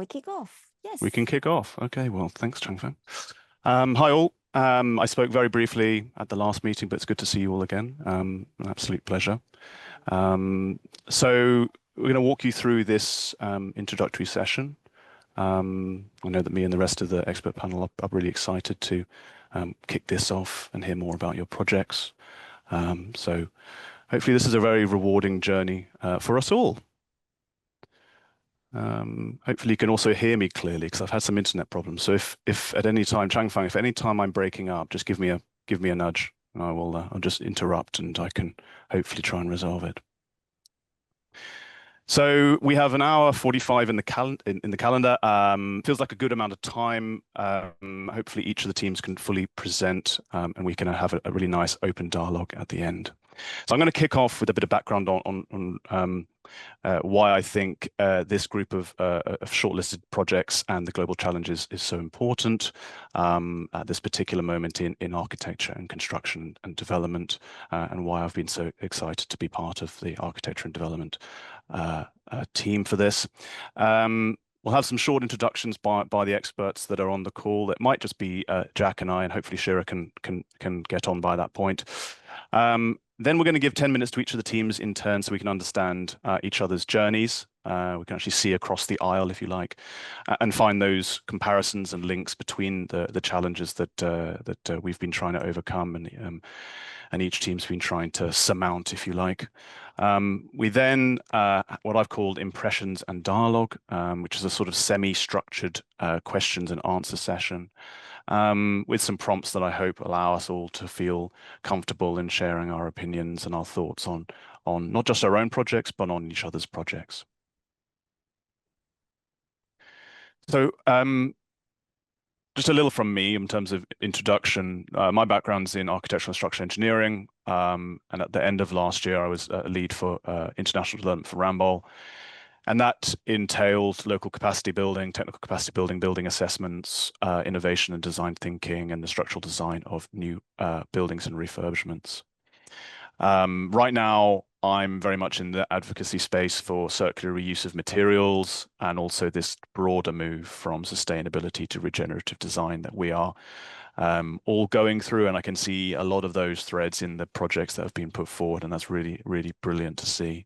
we kick off? Yes. We can kick off. Okay, well, thanks, Changfeng. Hi all. I spoke very briefly at the last meeting, but it's good to see you all again. An absolute pleasure. So we're going to walk you through this introductory session. I know that me and the rest of the expert panel are really excited to kick this off and hear more about your projects. So hopefully this is a very rewarding journey for us all. Hopefully you can also hear me clearly because I've had some internet problems. So if at any time, Changfeng, if any time I'm breaking up, just give me a nudge and I'll just interrupt and I can hopefully try and resolve it. So we have an hour 45 in the calendar. Feels like a good amount of time. Hopefully each of the teams can fully present and we can have a really nice open dialogue at the end. So I'm going to kick off with a bit of background on why I think this group of shortlisted projects and the global challenges is so important at this particular moment in architecture and construction and development, and why I've been so excited to be part of the architecture and development team for this. We'll have some short introductions by the experts that are on the call. It might just be Jack and I, and hopefully Shira can get on by that point. Then we're going to give 10 minutes to each of the teams in turn so we can understand each other's journeys. We can actually see across the aisle, if you like, and find those comparisons and links between the challenges that we've been trying to overcome and each team's been trying to surmount, if you like. We then, what I've called impressions and dialogue, which is a sort of semi-structured questions and answer session. With some prompts that I hope allow us all to feel comfortable in sharing our opinions and our thoughts on not just our own projects, but on each other's projects. So just a little from me in terms of introduction. My background's in architectural and structural engineering, and at the end of last year, I was a lead for international development for RAMA. And that entailed local capacity building, technical capacity building, building assessments, innovation and design thinking, and the structural design of new buildings and refurbishments. Right now, I'm very much in the advocacy space for circular reuse of materials and also this broader move from sustainability to regenerative design that we are all going through, and I can see a lot of those threads in the projects that have been put forward, and that's really, really brilliant to see.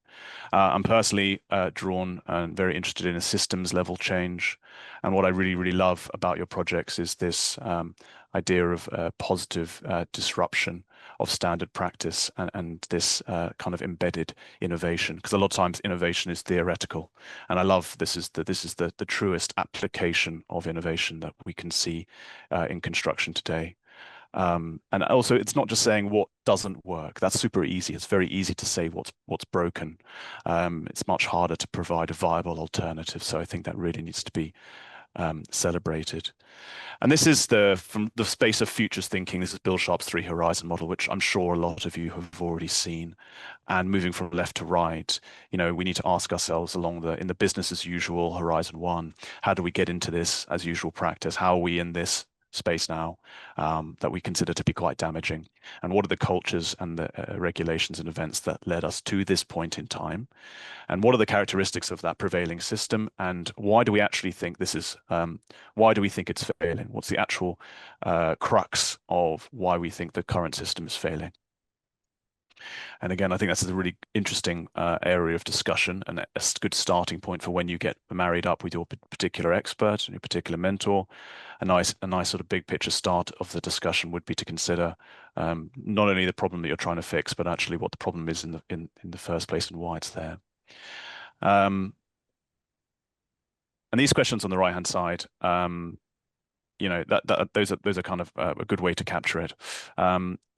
I'm personally drawn and very interested in a systems level change, and what I really, really love about your projects is this idea of positive disruption of standard practice and this kind of embedded innovation, because a lot of times innovation is theoretical, and I love this is the truest application of innovation that we can see in construction today. And also, it's not just saying what doesn't work. That's super easy. It's very easy to say what's broken. It's much harder to provide a viable alternative. So I think that really needs to be celebrated. And this is from the space of futures thinking. This is Bill Sharp's 3 horizon model, which I'm sure a lot of you have already seen. And moving from left to right, we need to ask ourselves in the business as usual horizon 1, how do we get into this as usual practice? How are we in this space now that we consider to be quite damaging, and what are the cultures and the regulations and events that led us to this point in time, and what are the characteristics of that prevailing system, and why do we actually think this is why do we think it's failing? What's the actual crux of why we think the current system is failing? And again, I think that's a really interesting area of discussion and a good starting point for when you get married up with your particular expert and your particular mentor. A nice sort of big picture start of the discussion would be to consider not only the problem that you're trying to fix, but actually what the problem is in the first place and why it's there. And these questions on the right-hand side, those are kind of a good way to capture it.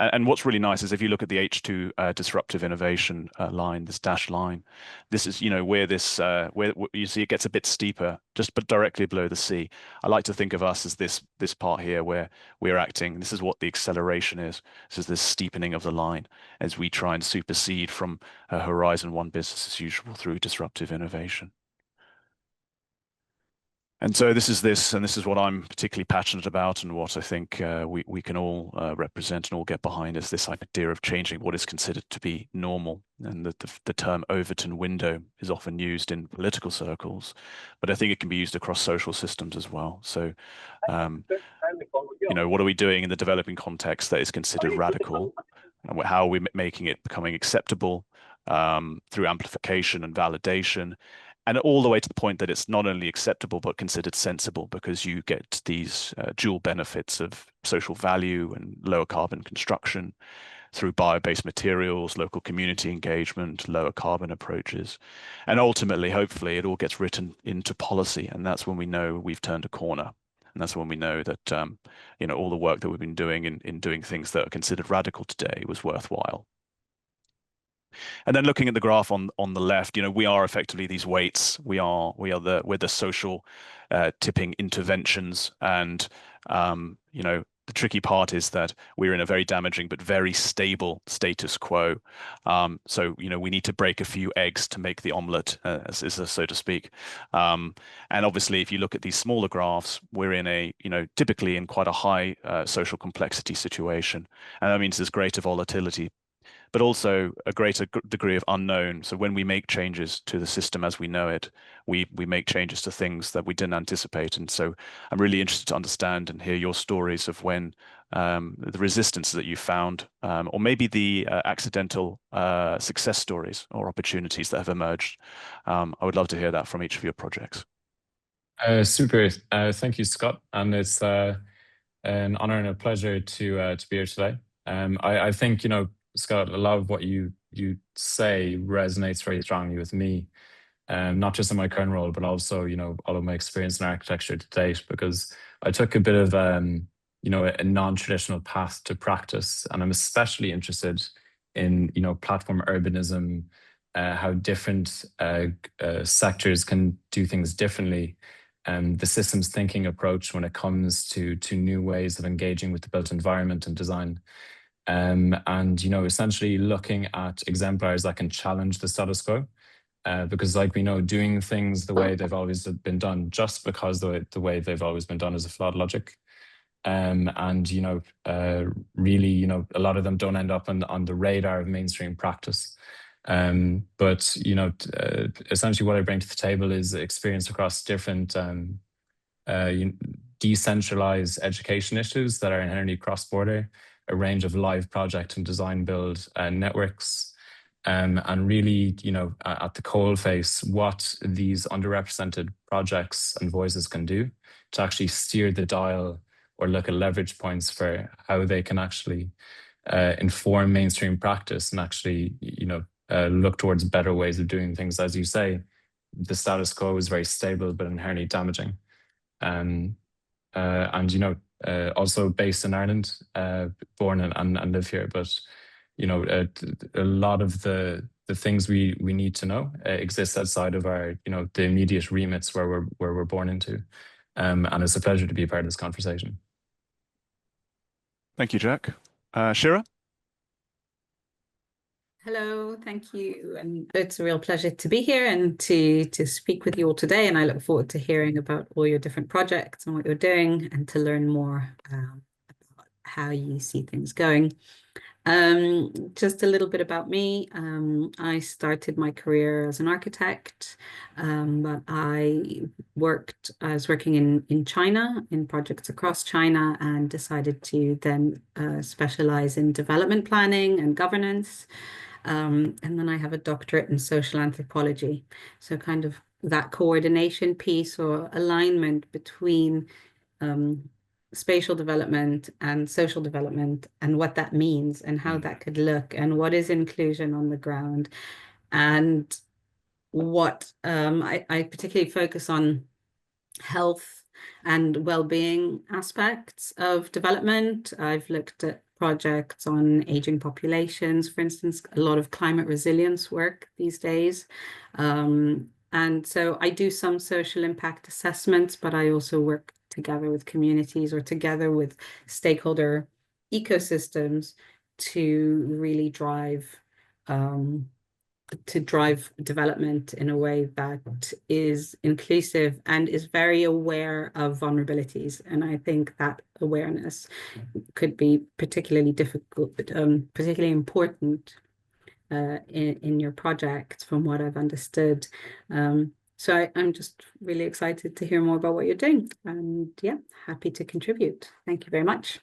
And what's really nice is if you look at the H2 disruptive innovation line, this dashed line, this is where this where you see it gets a bit steeper, but directly below the C. I like to think of us as this part here where we're acting. This is what the acceleration is. This is this steepening of the line as we try and supersede from horizon 1 business as usual through disruptive innovation. And so this is what I'm particularly passionate about, and what I think we can all represent and all get behind, is this idea of changing what is considered to be normal. And the term Overton window is often used in political circles, but I think it can be used across social systems as well. So, what are we doing in the developing context that is considered radical, and how are we making it becoming acceptable through amplification and validation? And all the way to the point that it's not only acceptable, but considered sensible, because you get these dual benefits of social value and lower carbon construction through bio-based materials, local community engagement, lower carbon approaches. And ultimately, hopefully, it all gets written into policy. And that's when we know we've turned a corner. And that's when we know that, all the work that we've been doing in doing things that are considered radical today was worthwhile. And then looking at the graph on the left, we are effectively these weights. We're the social tipping interventions, and the tricky part is that we're in a very damaging but very stable status quo. So we need to break a few eggs to make the omelette, so to speak. And obviously, if you look at these smaller graphs, we're in typically in quite a high social complexity situation, and that means there's greater volatility, but also a greater degree of unknown. So when we make changes to the system as we know it, we make changes to things that we didn't anticipate. And so I'm really interested to understand and hear your stories of when the resistance that you found, or maybe the accidental success stories or opportunities that have emerged. I would love to hear that from each of your projects. Super. Thank you, Scott. And it's an honor and a pleasure to be here today. I think, Scott, a lot of what you say resonates very strongly with me, not just in my current role, but also, all of my experience in architecture to date, because I took a bit of, a non-traditional path to practice. And I'm especially interested in, platform urbanism, how different sectors can do things differently, and the systems thinking approach when it comes to new ways of engaging with the built environment and design. And essentially looking at exemplars that can challenge the status quo, because, like we know, doing things the way they've always been done just because the way they've always been done is a flawed logic. And really, a lot of them don't end up on the radar of mainstream practice. But essentially what I bring to the table is experience across different decentralized education issues that are inherently cross-border, a range of live project and design build networks, and really, at the coalface, what these underrepresented projects and voices can do to actually steer the dial or look at leverage points for how they can actually inform mainstream practice and actually, look towards better ways of doing things. As you say, the status quo is very stable but inherently damaging. And also based in Ireland, born and live here, but a lot of the things we need to know exist outside of our the immediate remits where we're born into, and it's a pleasure to be a part of this conversation. Thank you, Jack. Shira? Hello, thank you. And it's a real pleasure to be here and to speak with you all today. And I look forward to hearing about all your different projects and what you're doing, and to learn more about how you see things going. Just a little bit about me. I started my career as an architect, but I was working in China, in projects across China, and decided to then specialize in development planning and governance. And then I have a doctorate in social anthropology. So kind of that coordination piece or alignment between spatial development and social development, and what that means and how that could look, and what is inclusion on the ground. And what I particularly focus on health and well-being aspects of development. I've looked at projects on aging populations, for instance, a lot of climate resilience work these days. And so I do some social impact assessments, but I also work together with communities or together with stakeholder ecosystems to really drive to drive development in a way that is inclusive and is very aware of vulnerabilities. And I think that awareness could be particularly difficult, particularly important in your project, from what I've understood. So I'm just really excited to hear more about what you're doing, and yeah, happy to contribute. Thank you very much.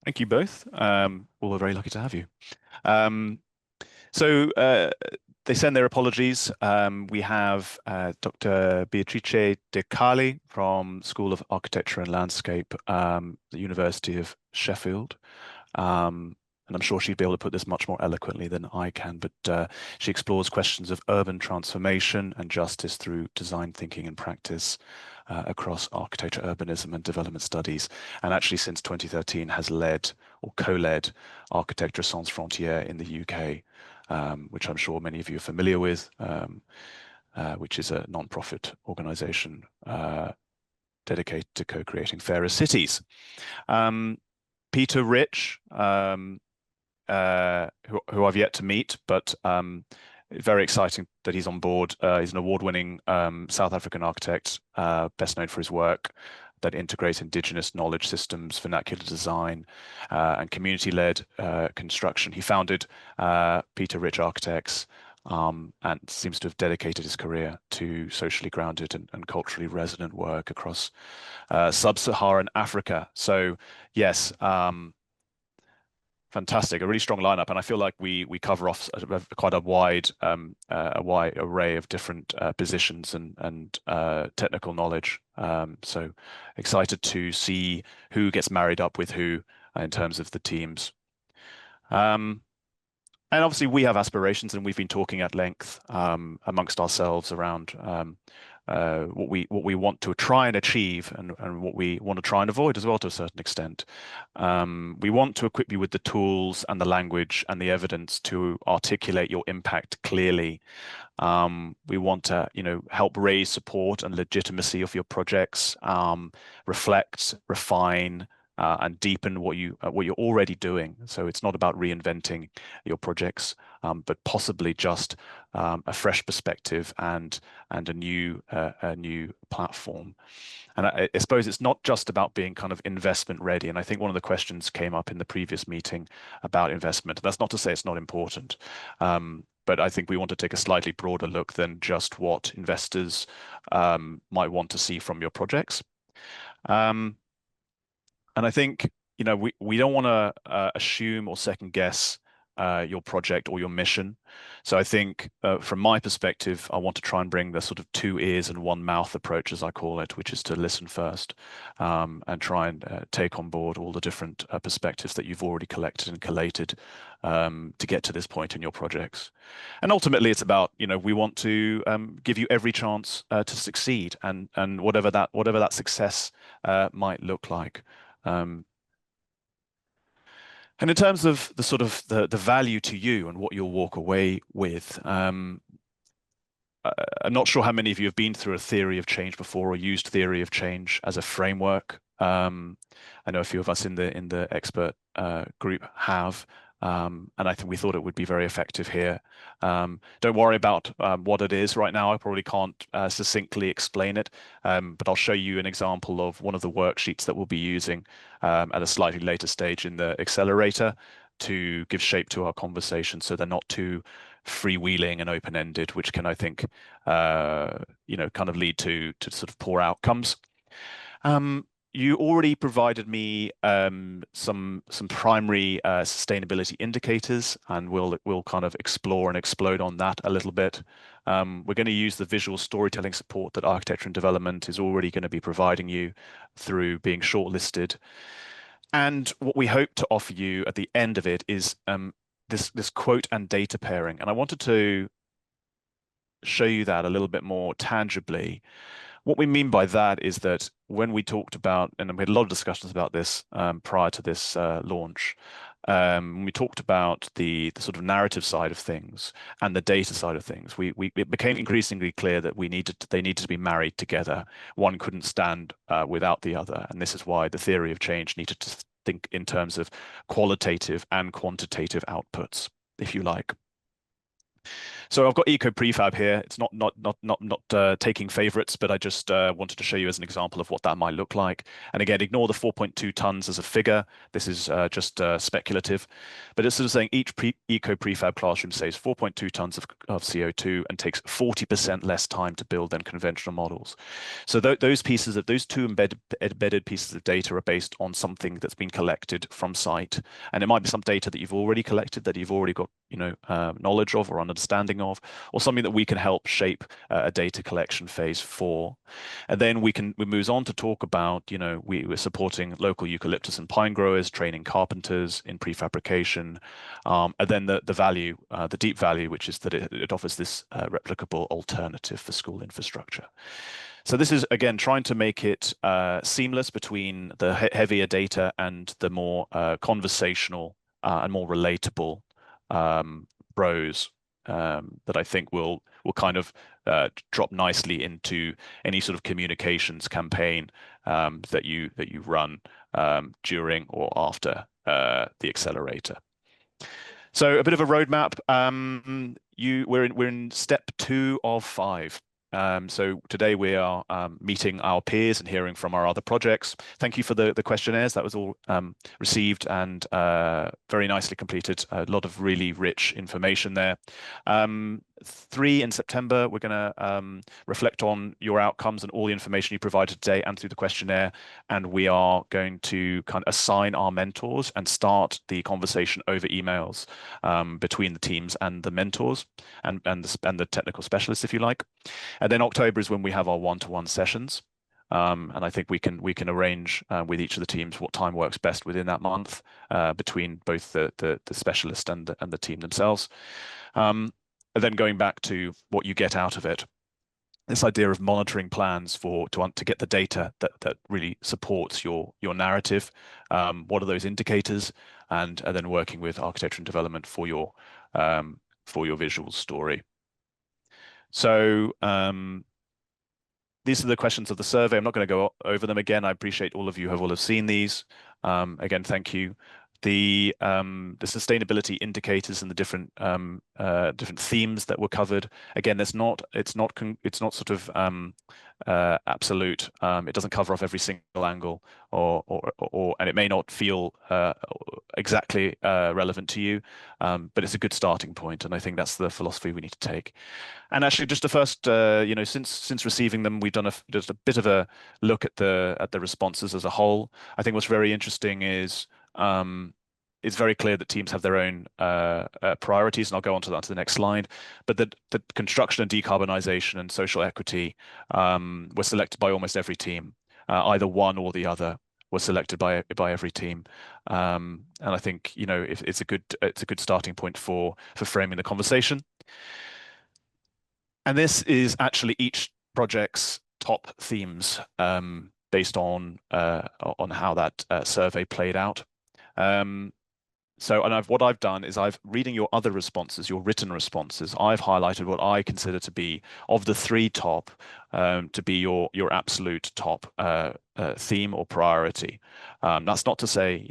Thank you both. We're very lucky to have you. So they send their apologies. We have Dr. Beatrice De Cali from School of Architecture and Landscape, the University of Sheffield. And I'm sure she'd be able to put this much more eloquently than I can, but she explores questions of urban transformation and justice through design thinking and practice across architecture, urbanism, and development studies. And actually, since 2013, has led or co-led Architecture Sans Frontières in the UK, which I'm sure many of you are familiar with, which is a non-profit organization dedicated to co-creating fairer cities. Peter Rich, who I've yet to meet, but very exciting that he's on board. He's an award-winning South African architect, best known for his work that integrates indigenous knowledge systems, vernacular design, and community-led construction. He founded Peter Rich Architects, and seems to have dedicated his career to socially grounded and culturally resonant work across sub-Saharan Africa. So yes, fantastic, a really strong lineup, and I feel like we cover off quite a wide array of different positions and technical knowledge. So excited to see who gets married up with who in terms of the teams. And obviously we have aspirations, and we've been talking at length amongst ourselves around what we want to try and achieve and what we want to try and avoid as well, to a certain extent. We want to equip you with the tools and the language and the evidence to articulate your impact clearly. We want to, help raise support and legitimacy of your projects, reflect, refine, and deepen what you're already doing. So it's not about reinventing your projects, but possibly just a fresh perspective and a new platform. And I suppose it's not just about being kind of investment ready. And I think one of the questions came up in the previous meeting about investment. That's not to say it's not important, but I think we want to take a slightly broader look than just what investors might want to see from your projects. And I think, we don't want to assume or second guess your project or your mission. So I think from my perspective, I want to try and bring the sort of 2 ears and 1 mouth approach, as I call it, which is to listen first and try and take on board all the different perspectives that you've already collected and collated to get to this point in your projects. And ultimately, it's about, we want to give you every chance to succeed, and whatever that success might look like. And in terms of the sort of the value to you and what you'll walk away with, I'm not sure how many of you have been through a theory of change before or used theory of change as a framework. I know a few of us in the expert group have. And I think we thought it would be very effective here. Don't worry about what it is right now. I probably can't succinctly explain it, but I'll show you an example of one of the worksheets that we'll be using at a slightly later stage in the accelerator to give shape to our conversation, so they're not too freewheeling and open-ended, which can, I think, kind of lead to sort of poor outcomes. You already provided me some primary sustainability indicators, and we'll kind of explore and explode on that a little bit. We're going to use the visual storytelling support that Architecture and Development is already going to be providing you through being shortlisted. And what we hope to offer you at the end of it is this quote and data pairing. And I wanted to show you that a little bit more tangibly. What we mean by that is that when we talked about, and we had a lot of discussions about this prior to this launch, when we talked about the sort of narrative side of things and the data side of things, it became increasingly clear that they needed to be married together. One couldn't stand without the other, and this is why the theory of change needed to think in terms of qualitative and quantitative outputs, if you like. So I've got eco prefab here. It's not taking favorites, but I just wanted to show you as an example of what that might look like. And again, ignore the 4.2 tons as a figure. This is just speculative, but it's sort of saying each eco prefab classroom saves 4.2 tons of CO2 and takes 40% less time to build than conventional models. So those two embedded pieces of data are based on something that's been collected from site, and it might be some data that you've already collected, that you've already got knowledge of or understanding of, or something that we can help shape a data collection phase for. And then we move on to talk about, we're supporting local eucalyptus and pine growers, training carpenters in prefabrication, and then the value, the deep value, which is that it offers this replicable alternative for school infrastructure. So this is, again, trying to make it seamless between the heavier data and the more conversational and more relatable prose that I think will kind of drop nicely into any sort of communications campaign that you run during or after the accelerator. So a bit of a roadmap. We're in step 2 of 5. So today we are meeting our peers and hearing from our other projects. Thank you for the questionnaires. That was all received and very nicely completed. A lot of really rich information there. 3 in September, we're going to reflect on your outcomes and all the information you provided today and through the questionnaire. And we are going to kind of assign our mentors and start the conversation over emails between the teams and the mentors and the technical specialists, if you like. And then October is when we have our one-to-one sessions. And I think we can arrange with each of the teams what time works best within that month between both the specialist and the team themselves. And then going back to what you get out of it, this idea of monitoring plans to get the data that really supports your narrative. What are those indicators? And then working with architecture and development for your visual story. So these are the questions of the survey. I'm not going to go over them again. I appreciate all of you will have seen these. Again, thank you. The sustainability indicators and the different themes that were covered. Again, it's not sort of absolute. It doesn't cover off every single angle, and it may not feel exactly relevant to you, but it's a good starting point, and I think that's the philosophy we need to take. And actually, just the first, since receiving them, we've done just a bit of a look at the responses as a whole. I think what's very interesting is it's very clear that teams have their own priorities, and I'll go on to that to the next slide. But the construction and decarbonisation and social equity were selected by almost every team. Either one or the other was selected by every team, and I think it's a good starting point for framing the conversation. And this is actually each project's top themes based on how that survey played out. What I've done is reading your other responses, your written responses. I've highlighted what I consider to be of the 3 top to be your absolute top theme or priority. That's not to say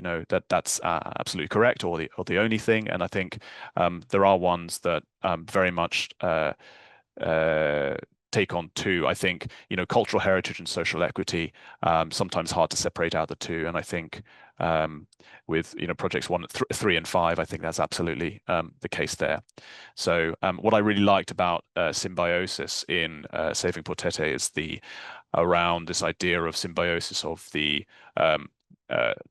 that's absolutely correct or the only thing. And I think there are ones that very much take on 2. I think cultural heritage and social equity sometimes hard to separate out the 2, and I think with projects 1, 3, and 5, I think that's absolutely the case there. So what I really liked about symbiosis in Saving Portete is around this idea of symbiosis of the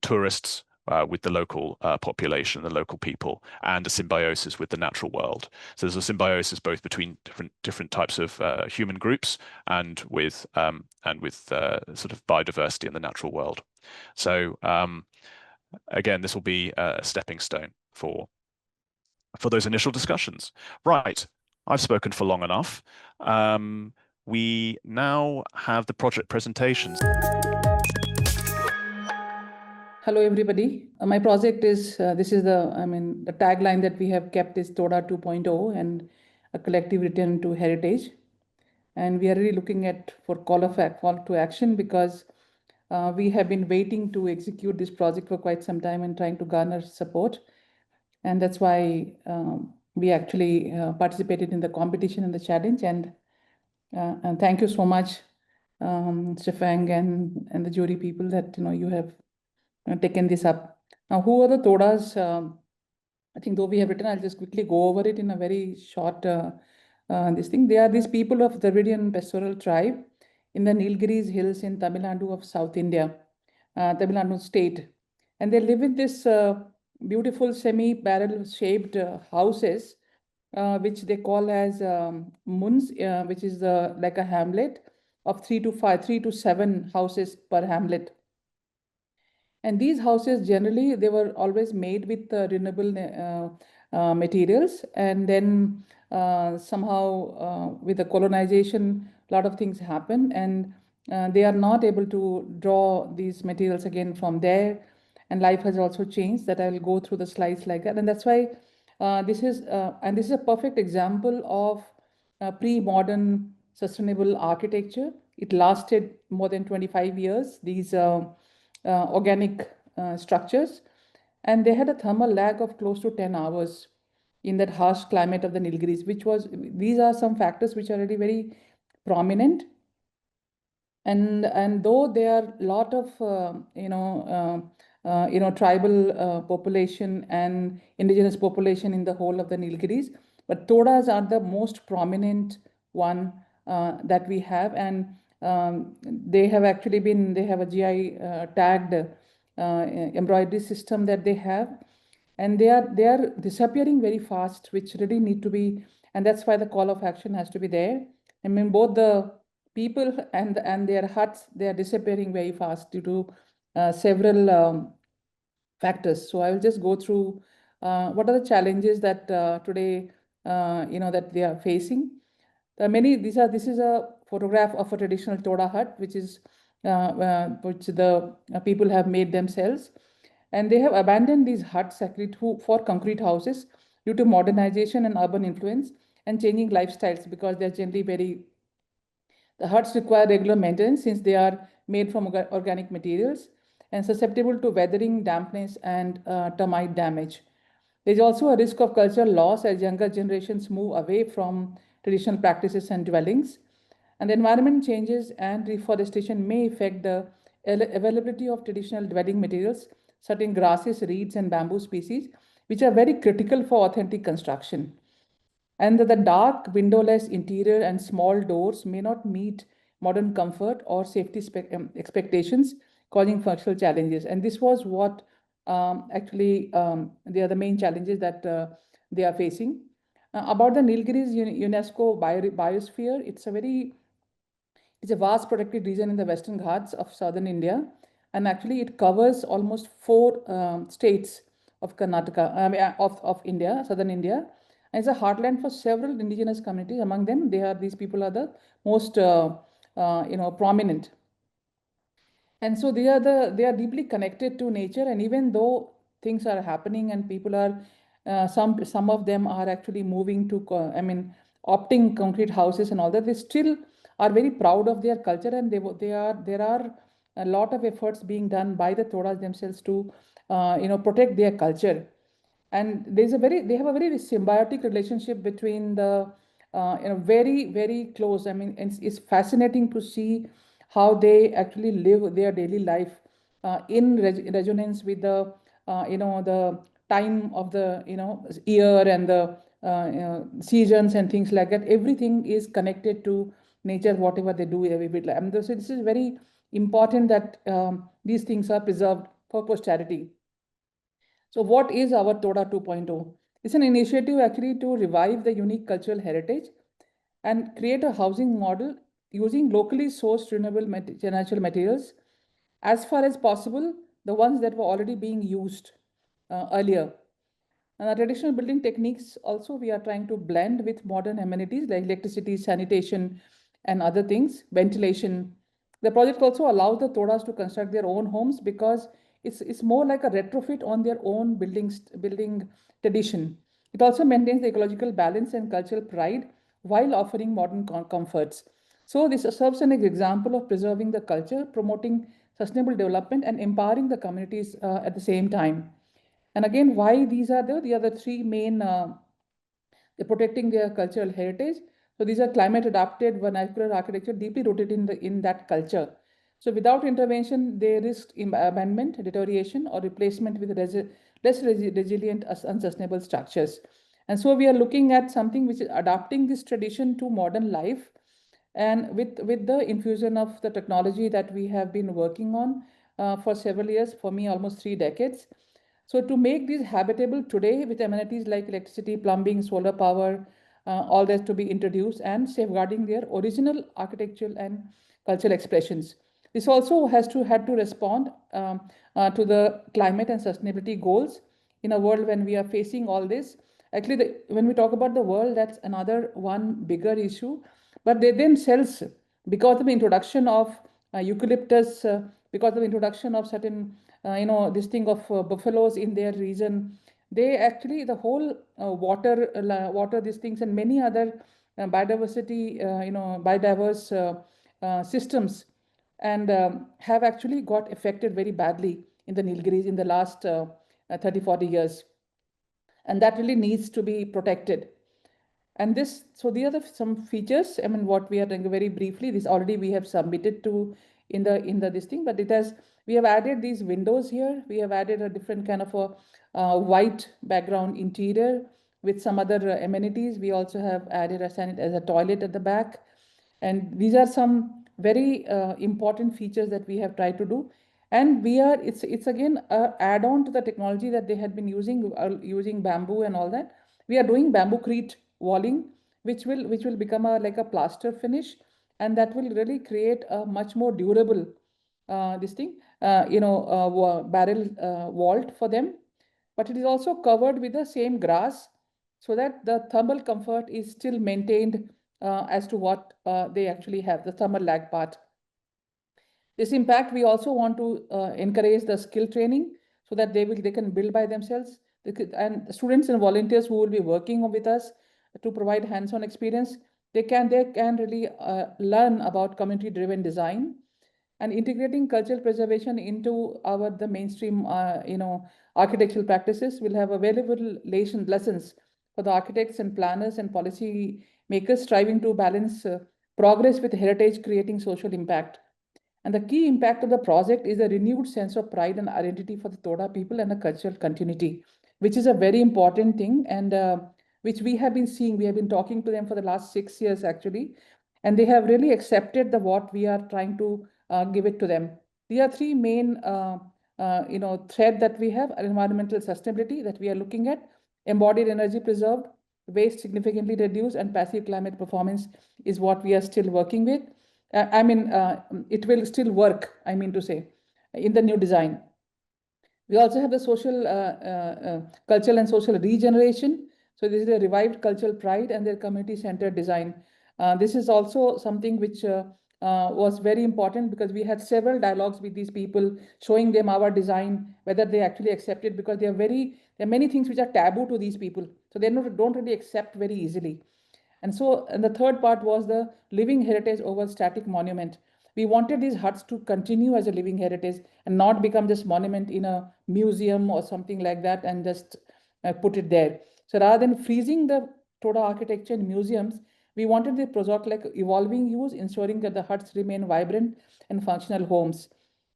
tourists with the local population, the local people, and a symbiosis with the natural world. So there's a symbiosis both between different types of human groups and with sort of biodiversity in the natural world. So again, this will be a stepping stone for those initial discussions. Right, I've spoken for long enough. We now have the project presentations. Hello, everybody. My project is, this is the tagline that we have kept is TODA 2.0 and a collective return to heritage. And we are really looking for call to action because we have been waiting to execute this project for quite some time and trying to garner support. And that's why we actually participated in the competition and the challenge. And thank you so much, Stefan and the jury people, that you have taken this up. Now, who are the Todas? I think though we have written, I'll just quickly go over it in a very short this thing. They are these people of Dravidian pastoral tribe in the Nilgiris hills in Tamil Nadu of South India, Tamil Nadu state. And they live in this beautiful semi-barrel shaped houses, which they call as muns, which is like a hamlet of 3 to 7 houses per hamlet. And these houses generally, they were always made with renewable materials. And then somehow with the colonization, a lot of things happen, and they are not able to draw these materials again from there. And life has also changed, that I will go through the slides like that. And that's why this is a perfect example of pre-modern sustainable architecture. It lasted more than 25 years, these organic structures, and they had a thermal lag of close to 10 hours in that harsh climate of the Nilgiris, these are some factors which are really very prominent. And though there are a lot of tribal population and indigenous population in the whole of the Nilgiris, but Todas are the most prominent one that we have. And they have actually they have a GI tagged embroidery system that they have, and they are disappearing very fast, which really need to be, and that's why the call of action has to be there. I mean, both the people and their huts, they are disappearing very fast due to several factors. So I will just go through what are the challenges that today that they are facing. There are many. This is a photograph of a traditional Toda hut, which the people have made themselves, and they have abandoned these huts actually for concrete houses due to modernization and urban influence and changing lifestyles, because they're generally the huts require regular maintenance since they are made from organic materials and susceptible to weathering, dampness, and termite damage. There's also a risk of cultural loss as younger generations move away from traditional practices and dwellings. And the environment changes and reforestation may affect the availability of traditional dwelling materials, certain grasses, reeds, and bamboo species, which are very critical for authentic construction. And the dark, windowless interior and small doors may not meet modern comfort or safety expectations, causing functional challenges. And this was what actually they are the main challenges that they are facing. About the Nilgiris UNESCO biosphere, it's a vast protected region in the Western Ghats of southern India, and actually it covers almost 4 states of Karnataka, of India, southern India. And it's a heartland for several indigenous communities. Among them, these people are the most prominent. And so they are deeply connected to nature. And even though things are happening and people are some of them are actually moving to opting concrete houses and all that, they still are very proud of their culture, and there are a lot of efforts being done by the Todas themselves to protect their culture. And they have a very symbiotic relationship between the very, very close. I mean, it's fascinating to see how they actually live their daily life in resonance with the the time of the year and the seasons and things like that. Everything is connected to nature, whatever they do every bit. And so this is very important that these things are preserved for posterity. So what is our Toda 2.0? It's an initiative actually to revive the unique cultural heritage and create a housing model using locally sourced renewable natural materials, as far as possible, the ones that were already being used earlier. And our traditional building techniques also we are trying to blend with modern amenities like electricity, sanitation, and other things, ventilation. The project also allows the Todas to construct their own homes because it's more like a retrofit on their own building tradition. It also maintains the ecological balance and cultural pride while offering modern comforts. So this serves as an example of preserving the culture, promoting sustainable development, and empowering the communities at the same time. And again, why these are there? The other 3 main protecting their cultural heritage. So these are climate adapted vernacular architecture deeply rooted in that culture. So without intervention, they risk abandonment, deterioration, or replacement with less resilient, unsustainable structures. And so we are looking at something which is adapting this tradition to modern life, and with the infusion of the technology that we have been working on for several years, for me almost 3 decades. So to make these habitable today with amenities like electricity, plumbing, solar power, all that to be introduced, and safeguarding their original architectural and cultural expressions. This also had to respond to the climate and sustainability goals in a world when we are facing all this. Actually, when we talk about the world, that's another one bigger issue. But they themselves, because of the introduction of eucalyptus, because of the introduction of certain, this thing of buffaloes in their region, they actually, the whole water, these things, and many other biodiversity, biodiverse systems, and have actually got affected very badly in the Nilgiris in the last 30, 40 years. And that really needs to be protected. And this, so these are some features. I mean, what we are doing very briefly, this already we have submitted to in the this thing, but we have added these windows here. We have added a different kind of a white background interior with some other amenities. We also have added as a toilet at the back. And these are some very important features that we have tried to do. And it's again an add-on to the technology that they had been using bamboo and all that. We are doing bamboo-crete walling, which will become like a plaster finish, and that will really create a much more durable barrel vault for them. But it is also covered with the same grass, so that the thermal comfort is still maintained as to what they actually have, the thermal lag part. This impact, we also want to encourage the skill training so that they can build by themselves. And students and volunteers who will be working with us to provide hands-on experience, they can really learn about community-driven design and integrating cultural preservation into the mainstream architectural practices. Will have available lessons for the architects and planners and policy makers striving to balance progress with heritage, creating social impact. And the key impact of the project is a renewed sense of pride and identity for the Toda people and a cultural continuity, which is a very important thing, and which we have been seeing. We have been talking to them for the last 6 years, actually, and they have really accepted what we are trying to give it to them. There are 3 main thread that we have: environmental sustainability that we are looking at, embodied energy preserved, waste significantly reduced, and passive climate performance is what we are still working with. It will still work, I mean to say, in the new design. We also have the social, cultural and social regeneration. So this is a revived cultural pride and their community-centered design. This is also something which was very important, because we had several dialogues with these people, showing them our design, whether they actually accept it, because there are many things which are taboo to these people. So they don't really accept very easily. And the third part was the living heritage over static monument. We wanted these huts to continue as a living heritage and not become just monument in a museum or something like that and just put it there. So rather than freezing the Toda architecture in museums, we wanted the project like evolving use, ensuring that the huts remain vibrant and functional homes.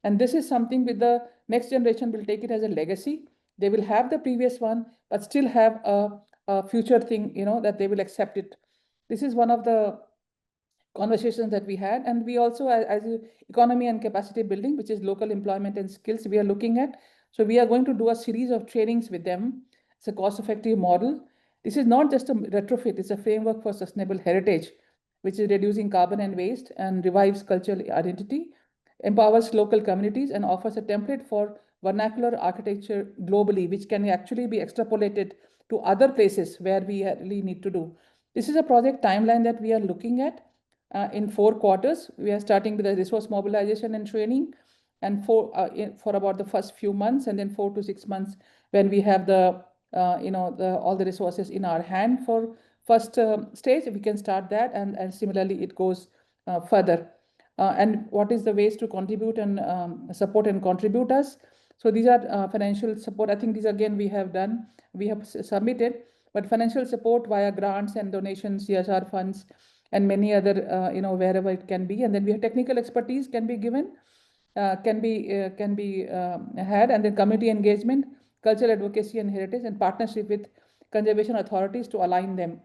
And this is something with the next generation will take it as a legacy. They will have the previous one, but still have a future thing, that they will accept it. This is one of the conversations that we had. And we also, as economy and capacity building, which is local employment and skills, we are looking at. So we are going to do a series of trainings with them. It's a cost-effective model. This is not just a retrofit, it's a framework for sustainable heritage, which is reducing carbon and waste and revives cultural identity, empowers local communities, and offers a template for vernacular architecture globally, which can actually be extrapolated to other places where we really need to do. This is a project timeline that we are looking at in 4 quarters. We are starting with the resource mobilization and training, and for about the first few months, and then 4 to 6 months when we have all the resources in our hand for first stage. We can start that, and similarly it goes further. And what is the ways to contribute and support and contribute us? So these are financial support. I think these again we have submitted. but financial support via grants and donations, CSR funds, and many other, wherever it can be. And then we have technical expertise can be given, can be had, and then community engagement, cultural advocacy and heritage, and partnership with conservation authorities to align them.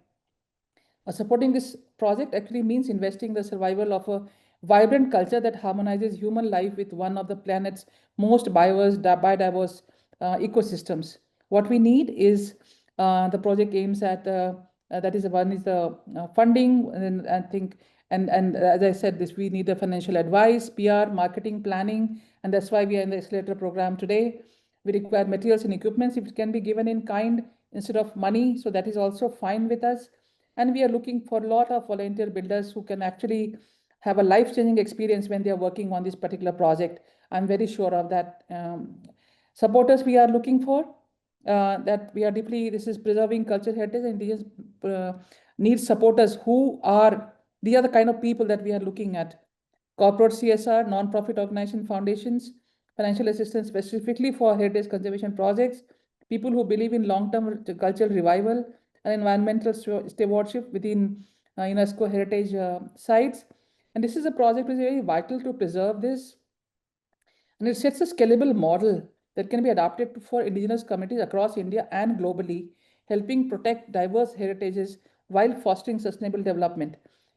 Supporting this project actually means investing the survival of a vibrant culture that harmonizes human life with one of the planet's most biodiverse ecosystems. What we need is the project aims at that is one is the funding, and I think, and as I said, we need the financial advice, PR, marketing, planning, and that's why we are in the accelerator program today. We require materials and equipments if it can be given in kind instead of money, so that is also fine with us. And we are looking for a lot of volunteer builders who can actually have a life-changing experience when they are working on this particular project. I'm very sure of that. Supporters we are looking for, that we are deeply, this is preserving cultural heritage, and these need supporters these are the kind of people that we are looking at. Corporate CSR, non-profit organization, foundations, financial assistance specifically for heritage conservation projects, people who believe in long-term cultural revival and environmental stewardship within UNESCO heritage sites. And this is a project which is very vital to preserve this. And it sets a scalable model that can be adapted for indigenous communities across India and globally, helping protect diverse heritages while fostering sustainable development.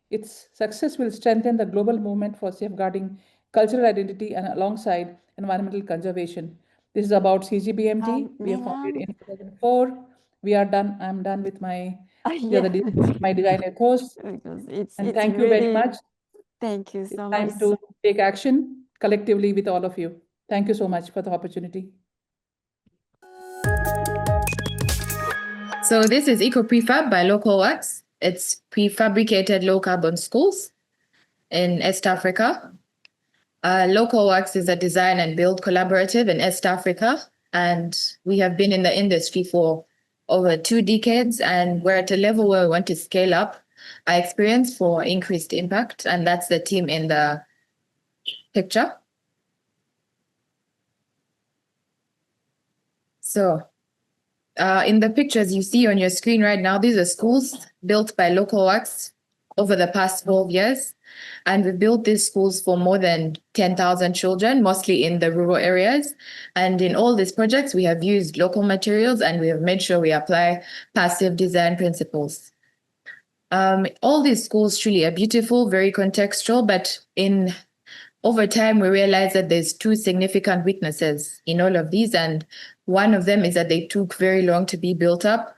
Its success will strengthen the global movement for safeguarding cultural identity and alongside environmental conservation. This is about CGBMT. We are founded in 2004. We are done. I'm done with my my design ethos. And thank you very much. Thank you so much. Time to take action collectively with all of you. Thank you so much for the opportunity. So this is Eco Prefab by Local Works. It's prefabricated low carbon schools in East Africa. Local Works is a design and build collaborative in East Africa, and we have been in the industry for over 2 decades, and we're at a level where we want to scale up our experience for increased impact, and that's the team in the picture. So in the pictures you see on your screen right now, these are schools built by Local Works over the past 12 years. And we built these schools for more than 10,000 children, mostly in the rural areas. And in all these projects, we have used local materials and we have made sure we apply passive design principles. All these schools truly are beautiful, very contextual, but over time, we realized that there's 2 significant weaknesses in all of these. And one of them is that they took very long to be built up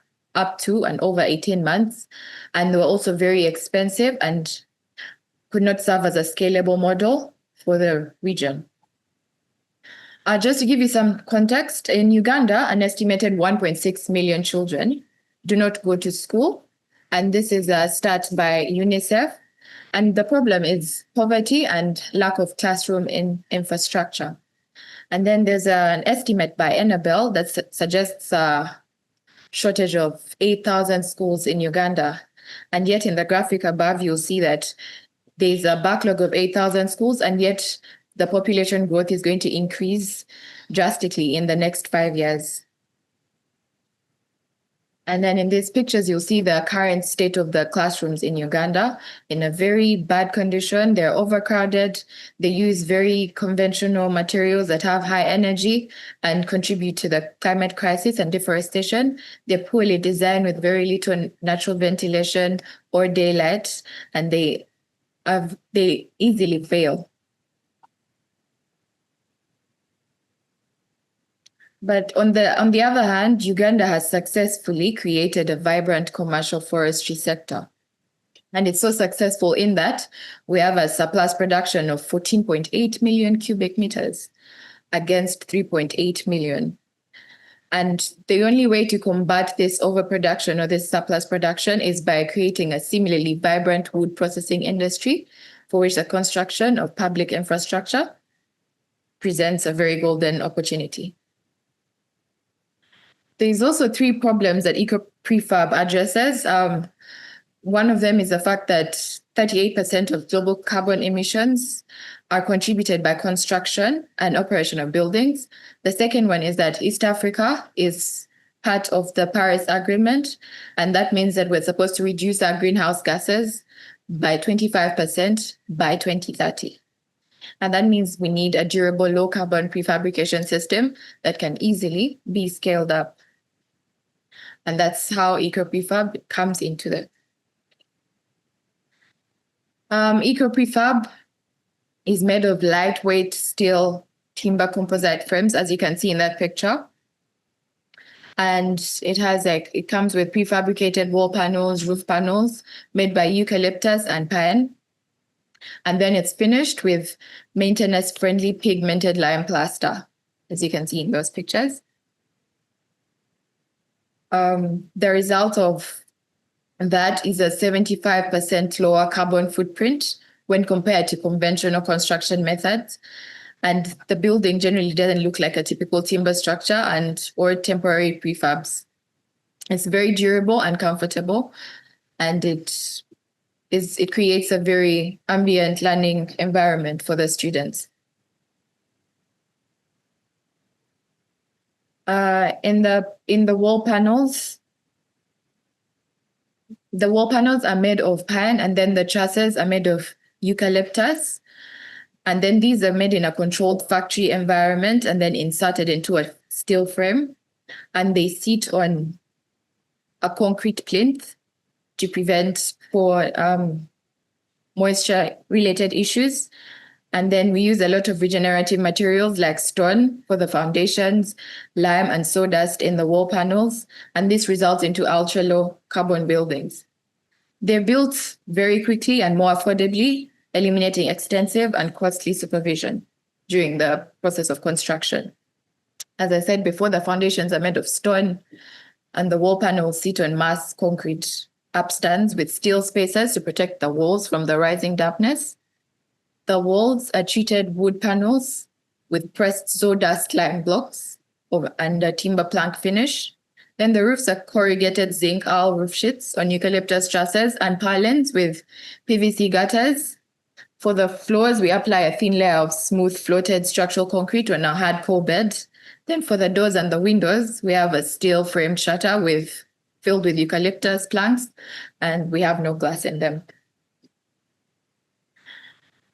to and over 18 months. And they were also very expensive and could not serve as a scalable model for the region. Just to give you some context, in Uganda, an estimated 1.6 million children do not go to school. And this is a stat by UNICEF. And the problem is poverty and lack of classroom infrastructure. And then there's an estimate by Enabel that suggests a shortage of 8,000 schools in Uganda. And yet in the graphic above, you'll see that there's a backlog of 8,000 schools, and yet the population growth is going to increase drastically in the next 5 years. And then in these pictures, you'll see the current state of the classrooms in Uganda in a very bad condition. They're overcrowded. They use very conventional materials that have high energy and contribute to the climate crisis and deforestation. They're poorly designed with very little natural ventilation or daylight, and they easily fail. But on the other hand, Uganda has successfully created a vibrant commercial forestry sector. And it's so successful in that we have a surplus production of 14.8 million cubic meters against 3.8 million. And the only way to combat this overproduction or this surplus production is by creating a similarly vibrant wood processing industry, for which the construction of public infrastructure presents a very golden opportunity. There's also 3 problems that Eco Prefab addresses. One of them is the fact that 38% of global carbon emissions are contributed by construction and operation of buildings. The second one is that East Africa is part of the Paris Agreement, and that means that we're supposed to reduce our greenhouse gases by 25% by 2030. And that means we need a durable, low-carbon prefabrication system that can easily be scaled up. And that's how eco-prefab comes into the eco-prefab is made of lightweight steel timber composite frames, as you can see in that picture. And it comes with prefabricated wall panels, roof panels made by eucalyptus and pine. And then it's finished with maintenance-friendly pigmented lime plaster, as you can see in those pictures. The result of that is a 75% lower carbon footprint when compared to conventional construction methods. And the building generally doesn't look like a typical timber structure or temporary prefabs. It's very durable and comfortable, and it creates a very ambient learning environment for the students. In the wall panels, the wall panels are made of pine, and then the trusses are made of eucalyptus. And then these are made in a controlled factory environment and then inserted into a steel frame. And they sit on a concrete plinth to prevent moisture-related issues. And then we use a lot of regenerative materials like stone for the foundations, lime and sawdust in the wall panels. And this results into ultra-low carbon buildings. They're built very quickly and more affordably, eliminating extensive and costly supervision during the process of construction. As I said before, the foundations are made of stone, and the wall panels sit on mass concrete upstands with steel spacers to protect the walls from the rising dampness. The walls are treated wood panels with pressed sawdust lime blocks and a timber plank finish. Then the roofs are corrugated zinc owl roof sheets on eucalyptus trusses and purlins with PVC gutters. For the floors, we apply a thin layer of smooth floated structural concrete on a hardcore bed. Then for the doors and the windows, we have a steel framed shutter filled with eucalyptus planks, and we have no glass in them.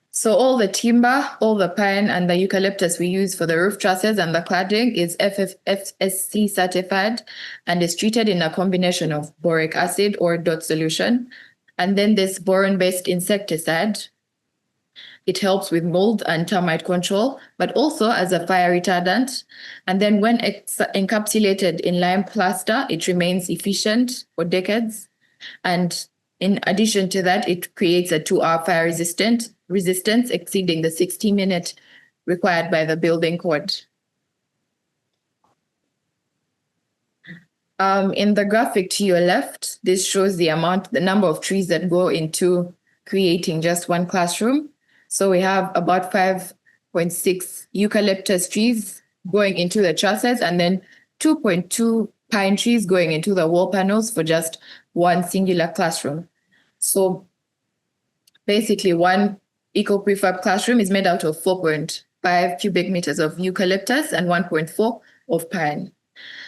So all the timber, all the pine and the eucalyptus we use for the roof trusses and the cladding is FSC certified and is treated in a combination of boric acid or DOT solution. And then this boron-based insecticide, it helps with mold and termite control, but also as a fire retardant. And then when encapsulated in lime plaster, it remains efficient for decades. And in addition to that, it creates a 2-hour fire resistance exceeding the 60-minute required by the building code. In the graphic to your left, this shows the number of trees that go into creating just one classroom. So we have about 5.6 eucalyptus trees going into the trusses, and then 2.2 pine trees going into the wall panels for just one singular classroom. So basically, one eco-prefab classroom is made out of 4.5 cubic meters of eucalyptus and 1.4 of pine.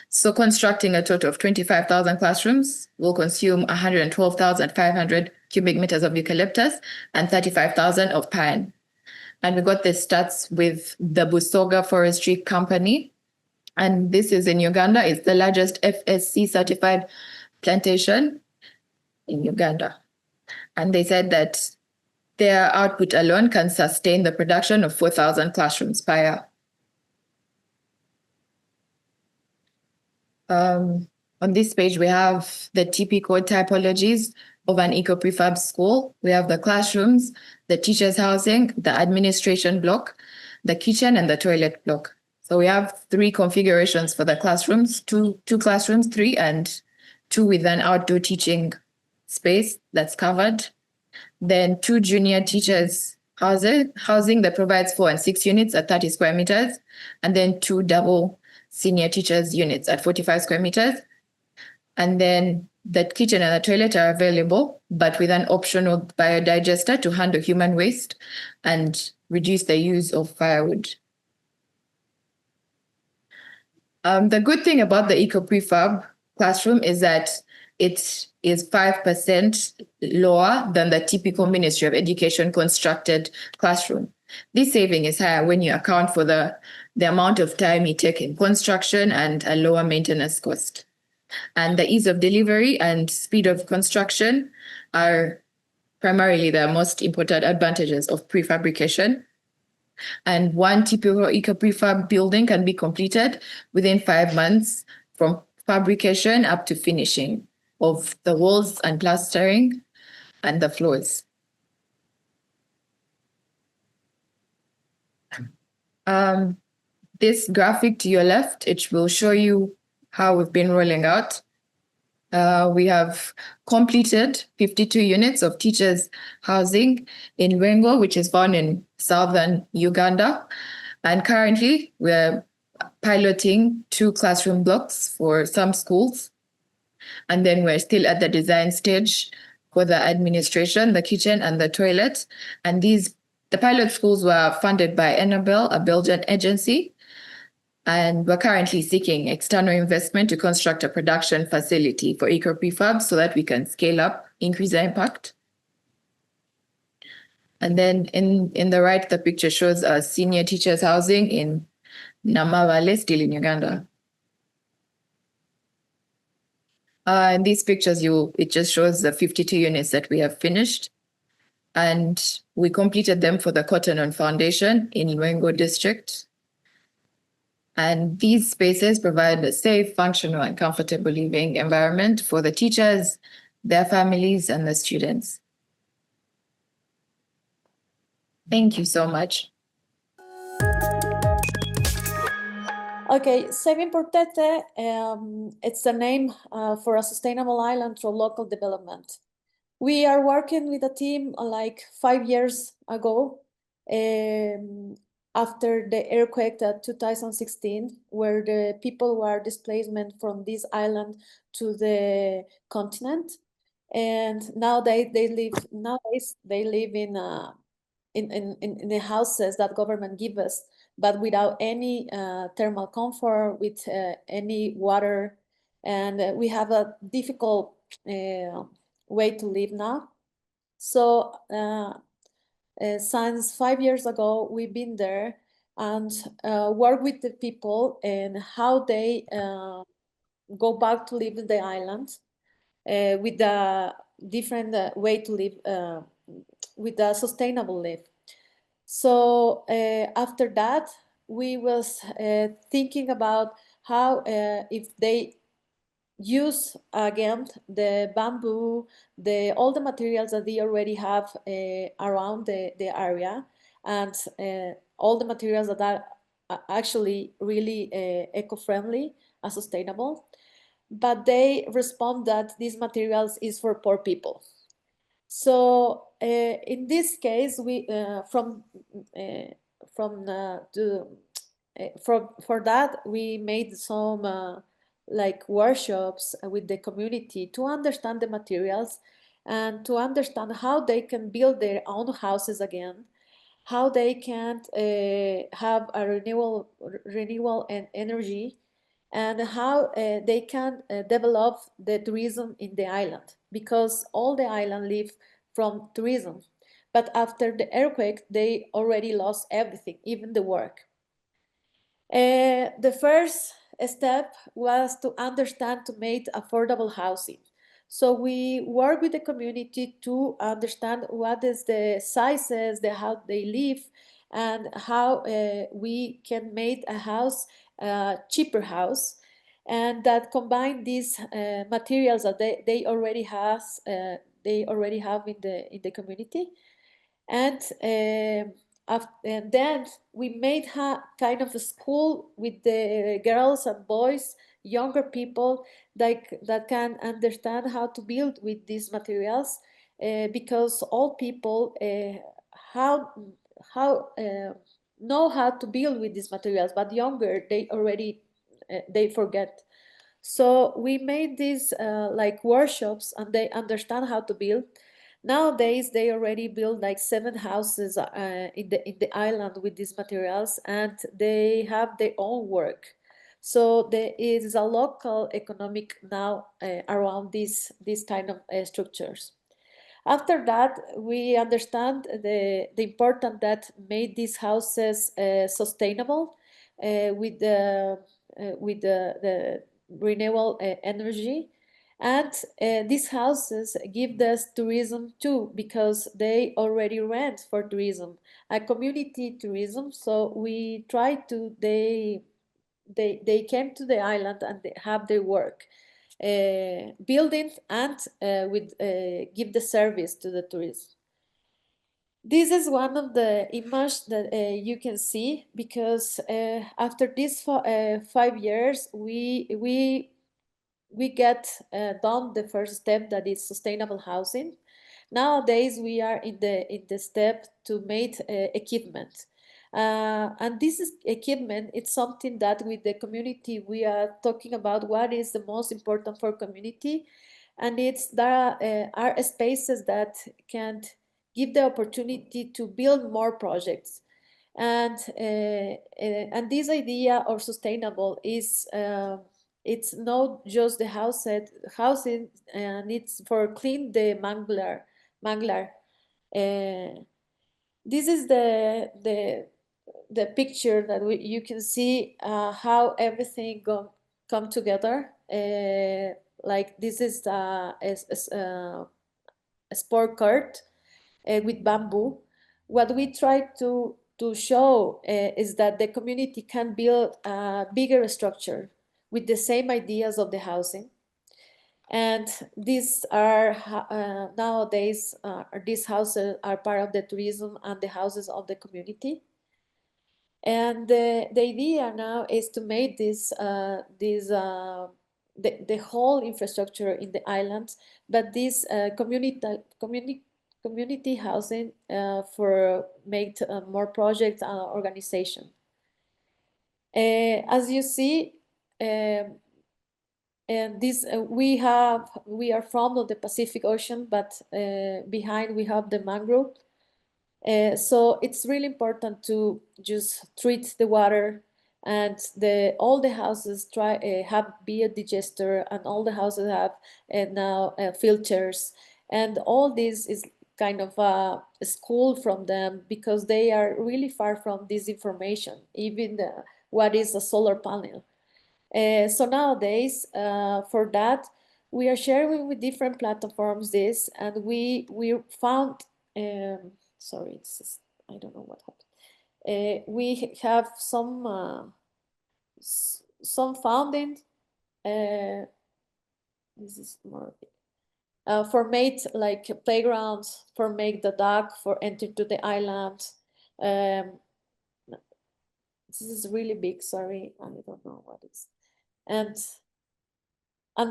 So constructing a total of 25,000 classrooms will consume 112,500 cubic meters of eucalyptus and 35,000 of pine. And we got the stats with the Busoga Forestry Company. And this is in Uganda. It's the largest FSC certified plantation in Uganda. And they said that their output alone can sustain the production of 4,000 classrooms per year. On this page, we have the typical typologies of an eco-prefab school. We have the classrooms, the teachers' housing, the administration block, the kitchen, and the toilet block. So we have 3 configurations for the classrooms, two classrooms, 3, and 2 with an outdoor teaching space that's covered. Then 2 junior teachers housing that provides 4 and 6 units at 30 square meters, and then 2 double senior teachers units at 45 square meters. And then the kitchen and the toilet are available, but with an optional biodigester to handle human waste and reduce the use of firewood. The good thing about the eco prefab classroom is that it is 5% lower than the typical Ministry of Education constructed classroom. This saving is higher when you account for the amount of time you take in construction and a lower maintenance cost. And the ease of delivery and speed of construction are primarily the most important advantages of prefabrication. And one typical eco prefab building can be completed within 5 months from fabrication up to finishing of the walls and plastering and the floors. This graphic to your left, it will show you how we've been rolling out. We have completed 52 units of teachers' housing in Lwengo, which is found in southern Uganda. And currently, we're piloting 2 classroom blocks for some schools. And then we're still at the design stage for the administration, the kitchen, and the toilet. And the pilot schools were funded by Enabel, a Belgian agency. And we're currently seeking external investment to construct a production facility for eco prefab so that we can scale up, increase the impact. And then in the right, the picture shows a senior teachers housing in Namawale, still in Uganda. In these pictures, it just shows the 52 units that we have finished. And we completed them for the Cotton Foundation in Lwengo district. And these spaces provide a safe, functional, and comfortable living environment for the teachers, their families, and the students. Thank you so much. Okay, Saving Portete, it's the name for a sustainable island through local development. We are working with a team like 5 years ago, after the earthquake of 2016, where the people were displacement from this island to the continent, and now nowadays they live in the houses that government give us, but without any thermal comfort, with any water, and we have a difficult way to live now. So since 5 years ago, we've been there and work with the people and how they go back to live in the island with the different way to live, with a sustainable live. So after that, we was thinking about how if they use again the bamboo, all the materials that they already have around the area, and all the materials that are actually really eco-friendly and sustainable, but they respond that these materials is for poor people. So in this case, we for that we made some like workshops with the community to understand the materials and to understand how they can build their own houses again, how they can have a renewal and energy, and how they can develop the tourism in the island, because all the island live from tourism. But after the earthquake, they already lost everything, even the work. The first step was to understand to make affordable housing. So we work with the community to understand what is the sizes, how they live, and how we can make a house, cheaper house, and that combine these materials that they already have in the community, and then we made kind of a school with the girls and boys, younger people that can understand how to build with these materials, because all people know how to build with these materials, but younger they already they forget. So we made these like workshops, and they understand how to build. Nowadays, they already build like 7 houses in the island with these materials, and they have their own work. So there is a local economic now around these kind of structures. After that, we understand the importance that made these houses sustainable with the renewable energy. And these houses give us tourism too, because they already rent for tourism, a community tourism. So we try to, they came to the island and they have their work building and give the service to the tourists. This is one of the images that you can see, because after these 5 years, we get done the first step, that is sustainable housing. Nowadays, we are in the step to make equipment. And this is equipment, it's something that with the community, we are talking about what is the most important for community. And there are spaces that can give the opportunity to build more projects. And this idea of sustainable is, it's not just the housing, and it's for clean the manglar. This is the picture that you can see how everything come together. Like this is a sport court with bamboo. What we try to show is that the community can build a bigger structure with the same ideas of the housing. And these are nowadays, these houses are part of the tourism and the houses of the community. And the idea now is to make this the whole infrastructure in the islands, but this community housing for make more projects and organization. As you see, and this we are from the Pacific Ocean, but behind we have the mangrove. So it's really important to just treat the water, and all the houses have biodigester, and all the houses have now filters, and all this is kind of a school from them, because they are really far from this information, even what is a solar panel. So nowadays, for that, we are sharing with different platforms this, and we found, sorry, I don't know what happened. We have some funding. This is more for make like playgrounds, for make the dog for enter to the island. This is really big. Sorry, I don't know what it's. And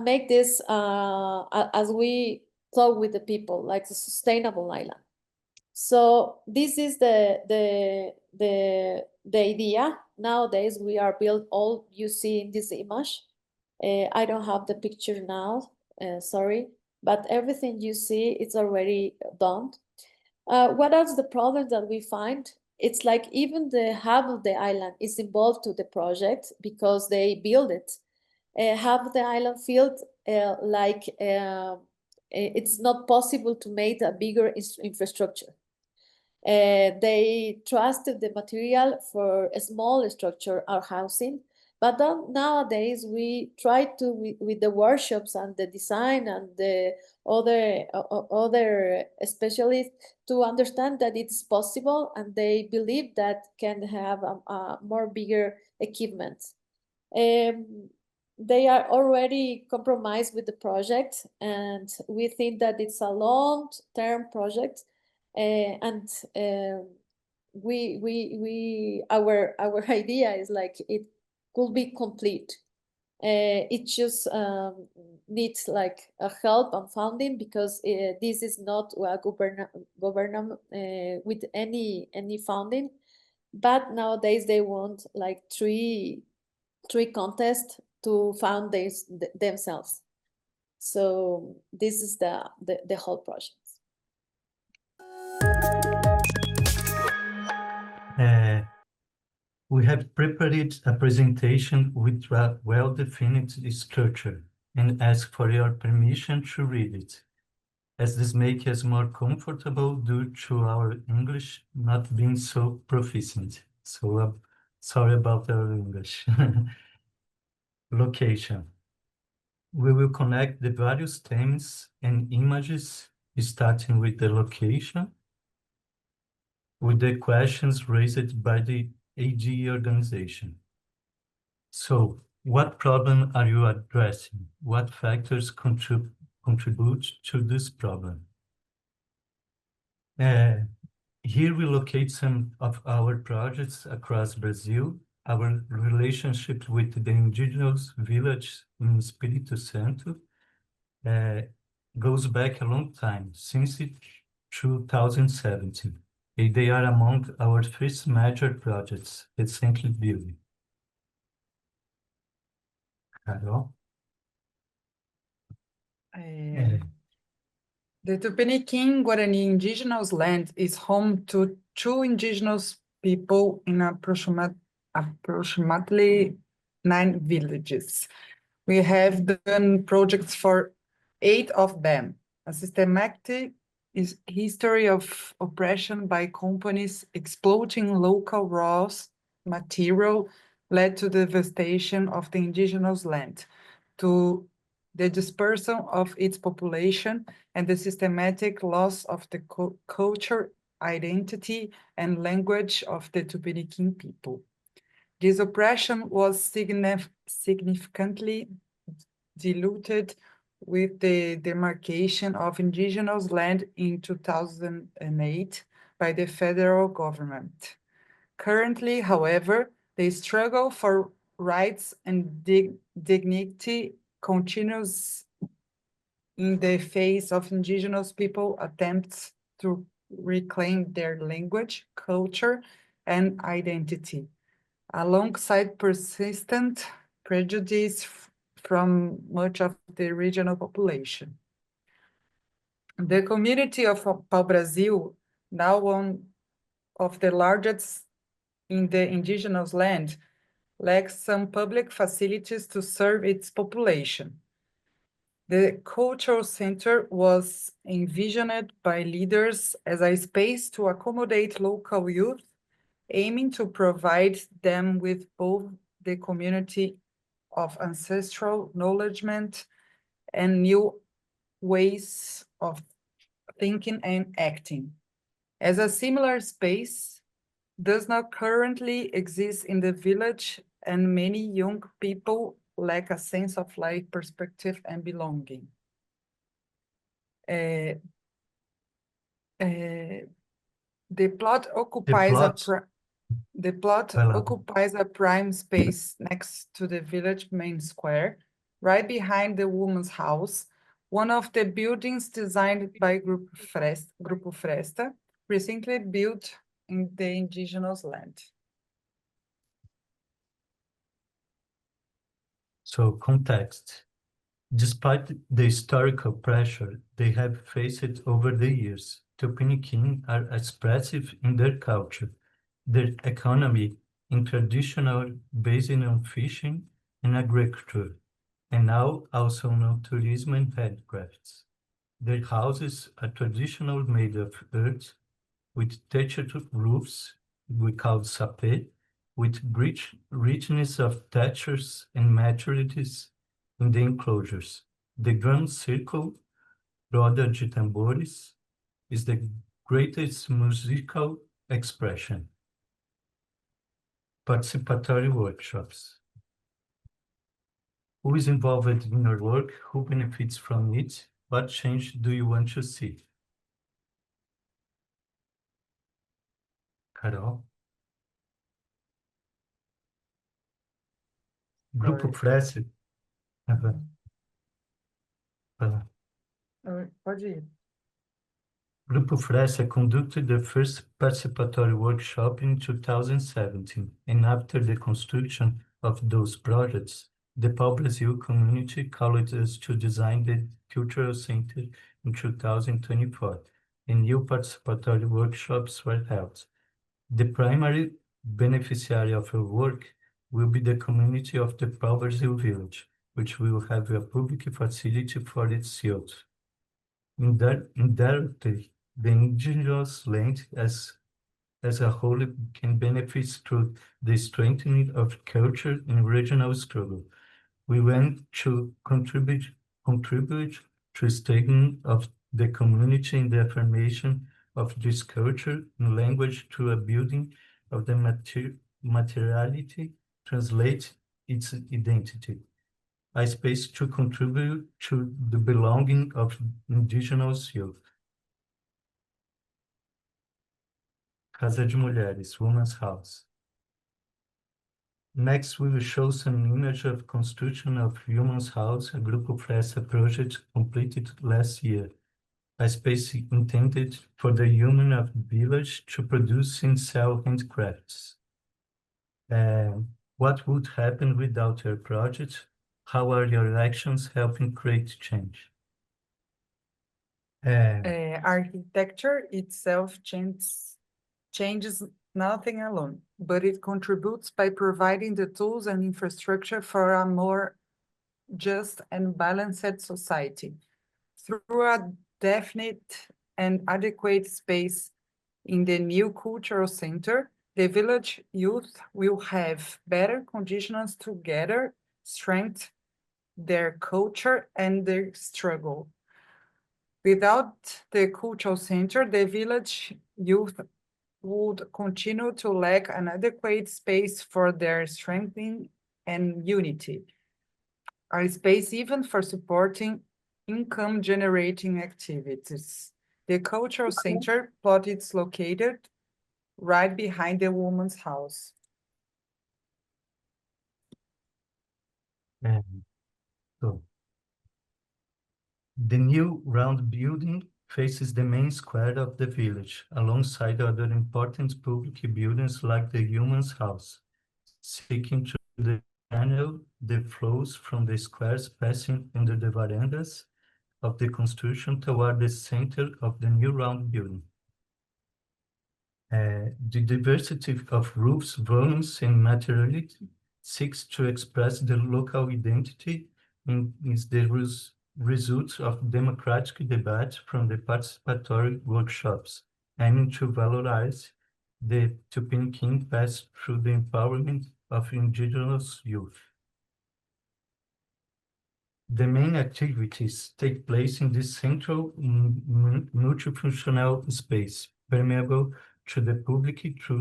make this as we talk with the people, like the sustainable island. So this is the idea. Nowadays we are built all you see in this image. I don't have the picture now, sorry, but everything you see it's already done. What else the problem that we find? It's like even the half of the island is involved to the project because they build it. Half of the island field like it's not possible to make a bigger infrastructure. They trusted the material for a small structure or housing, but nowadays we try to with the workshops and the design and the other specialists to understand that it's possible, and they believe that can have a more bigger equipment. They are already compromised with the project, and we think that it's a long-term project, and our idea is like it could be complete. It just needs like a help and funding, because this is not a government with any funding, but nowadays they want like three contests to fund themselves. So this is the whole project. We have prepared a presentation with a well-defined structure and ask for your permission to read it, as this makes us more comfortable due to our English not being so proficient. So sorry about our English. Location. We will connect the various themes and images, starting with the location, with the questions raised by the AG organization. So, what problem are you addressing? What factors contribute to this problem? Here we locate some of our projects across Brazil. Our relationship with the indigenous village in Espírito Santo goes back a long time, since 2017. They are among our first major projects recently built. Carol? The Tupiniquim Guarani indigenous land is home to 2 indigenous people in approximately 9 villages. We have done projects for 8 of them. A systematic history of oppression by companies exploiting local raw material led to the devastation of the indigenous land, to the dispersal of its population, and the systematic loss of the culture, identity, and language of the Tupiniquim people. This oppression was significantly diluted with the demarcation of indigenous land in 2008 by the federal government. Currently, however, the struggle for rights and dignity continues in the face of indigenous people attempts to reclaim their language, culture, and identity, alongside persistent prejudice from much of the regional population. The community of Pau-Brasil, now one of the largest in the indigenous land, lacks some public facilities to serve its population. The cultural center was envisioned by leaders as a space to accommodate local youth, aiming to provide them with both the community of ancestral knowledge and new ways of thinking and acting. As a similar space does not currently exist in the village, and many young people lack a sense of life perspective and belonging. The plot occupies a prime space next to the village main square, right behind the woman's house, one of the buildings designed by Grupo Fresta, recently built in the indigenous land. So, context. Despite the historical pressure they have faced over the years, Tupiniquim are expressive in their culture, their economy in traditional based on fishing and agriculture, and now also on tourism and handcrafts. Their houses are traditional made of earth with thatched roofs, we call sapé, with richness of textures and maturities in the enclosures. The drum circle, roda de tambores, is the greatest musical expression. Participatory workshops. Who is involved in your work? Who benefits from it? What change do you want to see? Carol? Grupo Fresta. Pode ir. Grupo Fresta conducted the first participatory workshop in 2017, and after the construction of those projects, the Pau-Brasil community called us to design the Cultural Center in 2024, and new participatory workshops were held. The primary beneficiary of our work will be the community of the Pau Brasil village, which will have a public facility for its youth. Indirectly, the indigenous land as a whole can benefit through the strengthening of culture in regional struggle. We want to contribute to strengthening of the community in the affirmation of this culture and language through a building of the materiality, translate its identity. A space to contribute to the belonging of indigenous youth. Casa de Mulheres, Women's House. Next, we will show some image of construction of Women's House, a Grupo Fresta project completed last year. A space intended for the women of the village to produce and sell handcrafts. What would happen without your project? How are your actions helping create change? Architecture itself changes nothing alone, but it contributes by providing the tools and infrastructure for a more just and balanced society. Through a definite and adequate space in the new cultural center, the village youth will have better conditions to gather, strengthen their culture and their struggle. Without the cultural center, the village youth would continue to lack an adequate space for their strengthening and unity, a space even for supporting income-generating activities. The cultural center plot is located right behind the woman's house. So, the new round building faces the main square of the village, alongside other important public buildings like the Women's House, seeking to channel the flows from the squares passing under the verandas of the construction toward the center of the new round building. The diversity of roofs, volumes, and materiality seeks to express the local identity and is the result of democratic debate from the participatory workshops, aiming to valorize the Tupiniquim past through the empowerment of indigenous youth. The main activities take place in this central multifunctional space, permeable to the public through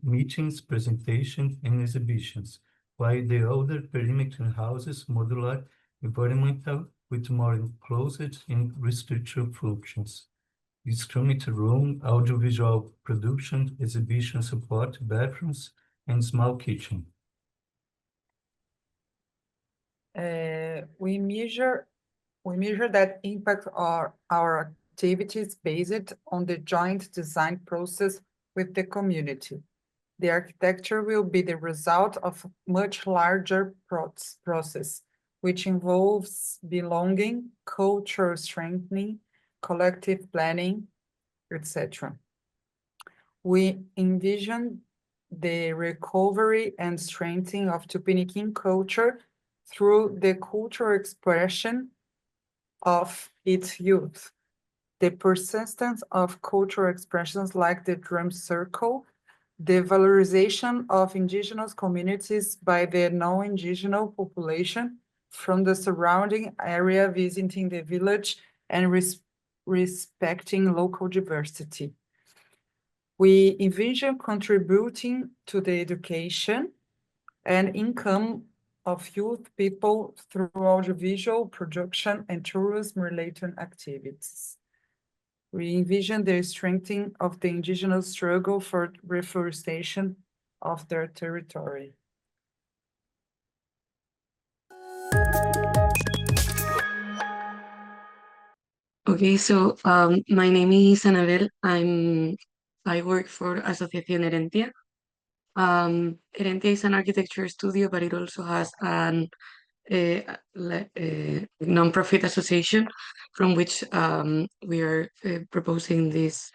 meetings, presentations, and exhibitions, while the older perimeter houses modular environmental with more enclosed and restricted functions. Instrument room, audiovisual production, exhibition support, bathrooms, and small kitchen. We measure that impact our activities based on the joint design process with the community. The architecture will be the result of a much larger process, which involves belonging, culture strengthening, collective planning, etc. We envision the recovery and strengthening of Tupiniquim culture through the cultural expression of its youth. The persistence of cultural expressions like the drum circle, the valorization of indigenous communities by the non-indigenous population from the surrounding area visiting the village and respecting local diversity. We envision contributing to the education and income of youth people through audiovisual production and tourism-related activities. We envision the strengthening of the indigenous struggle for reforestation of their territory. Okay, so my name is Anabel. I work for Asociación Erentia. Erentia is an architecture studio, but it also has a non-profit association from which we are proposing this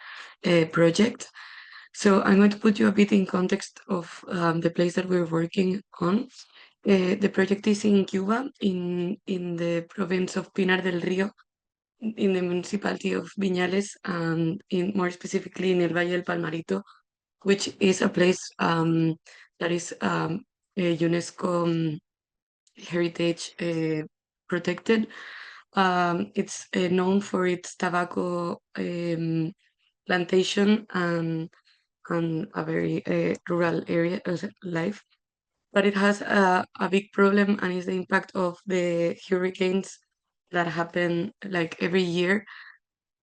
project. So I'm going to put you a bit in context of the place that we're working on. The project is in Cuba, in the province of Pinar del Río, in the municipality of Viñales, and more specifically in El Valle del Palmarito, which is a place that is a UNESCO heritage protected. It's known for its tobacco plantation and a very rural area life. But it has a big problem, and is the impact of the hurricanes that happen like every year.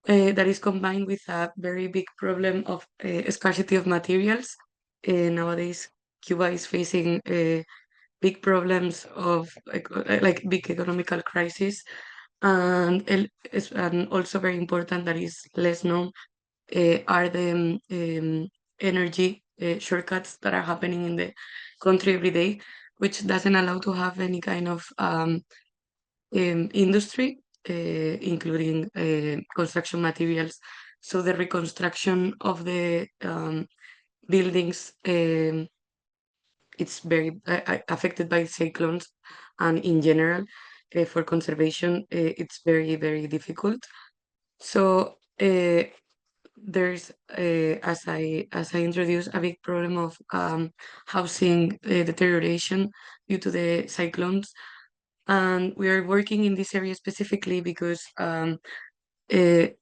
That is combined with a very big problem of scarcity of materials. Nowadays, Cuba is facing big problems of like big economical crisis, and also very important that is less known are the energy shortcuts that are happening in the country every day, which doesn't allow to have any kind of industry, including construction materials. So the reconstruction of the buildings, it's very affected by cyclones, and in general, for conservation, it's very, very difficult. So there's, as I introduced, a big problem of housing deterioration due to the cyclones. And we are working in this area specifically because it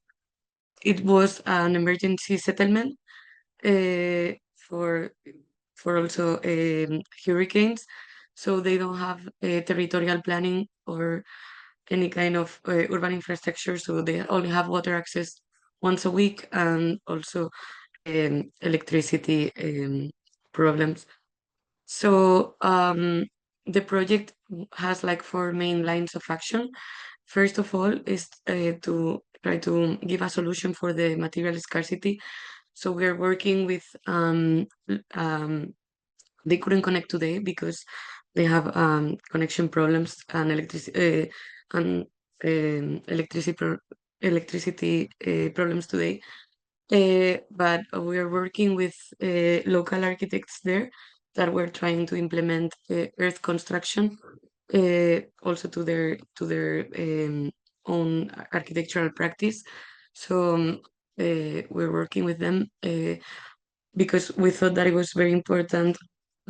was an emergency settlement for also hurricanes. So they don't have territorial planning or any kind of urban infrastructure. So they only have water access once a week, and also electricity problems. So the project has like 4 main lines of action. First of all is to try to give a solution for the material scarcity. So we're working with they couldn't connect today because they have connection problems and electricity problems today. But we are working with local architects there that we're trying to implement earth construction also to their own architectural practice. So we're working with them because we thought that it was very important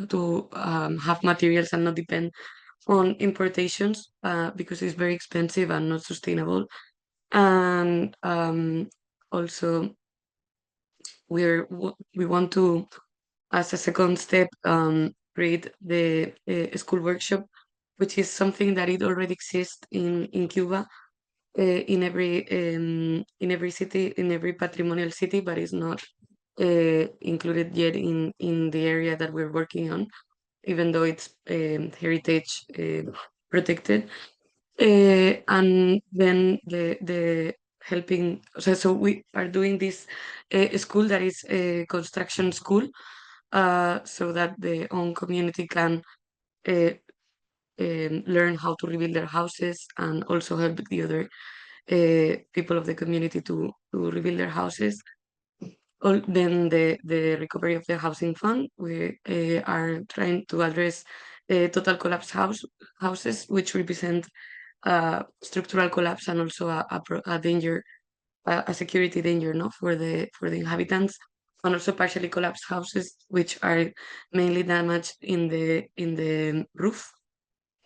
to have materials and not depend on importations because it's very expensive and not sustainable. And also we want to, as a second step, create the school workshop, which is something that it already exists in Cuba, in every city, in every patrimonial city, but it's not included yet in the area that we're working on, even though it's heritage protected. And then the helping, so we are doing this school that is a construction school, so that the own community can learn how to rebuild their houses, and also help the other people of the community to rebuild their houses. Then the recovery of the housing fund, we are trying to address total collapse houses, which represent structural collapse and also a danger, a security danger, no, for the inhabitants, and also partially collapsed houses, which are mainly damaged in the roof,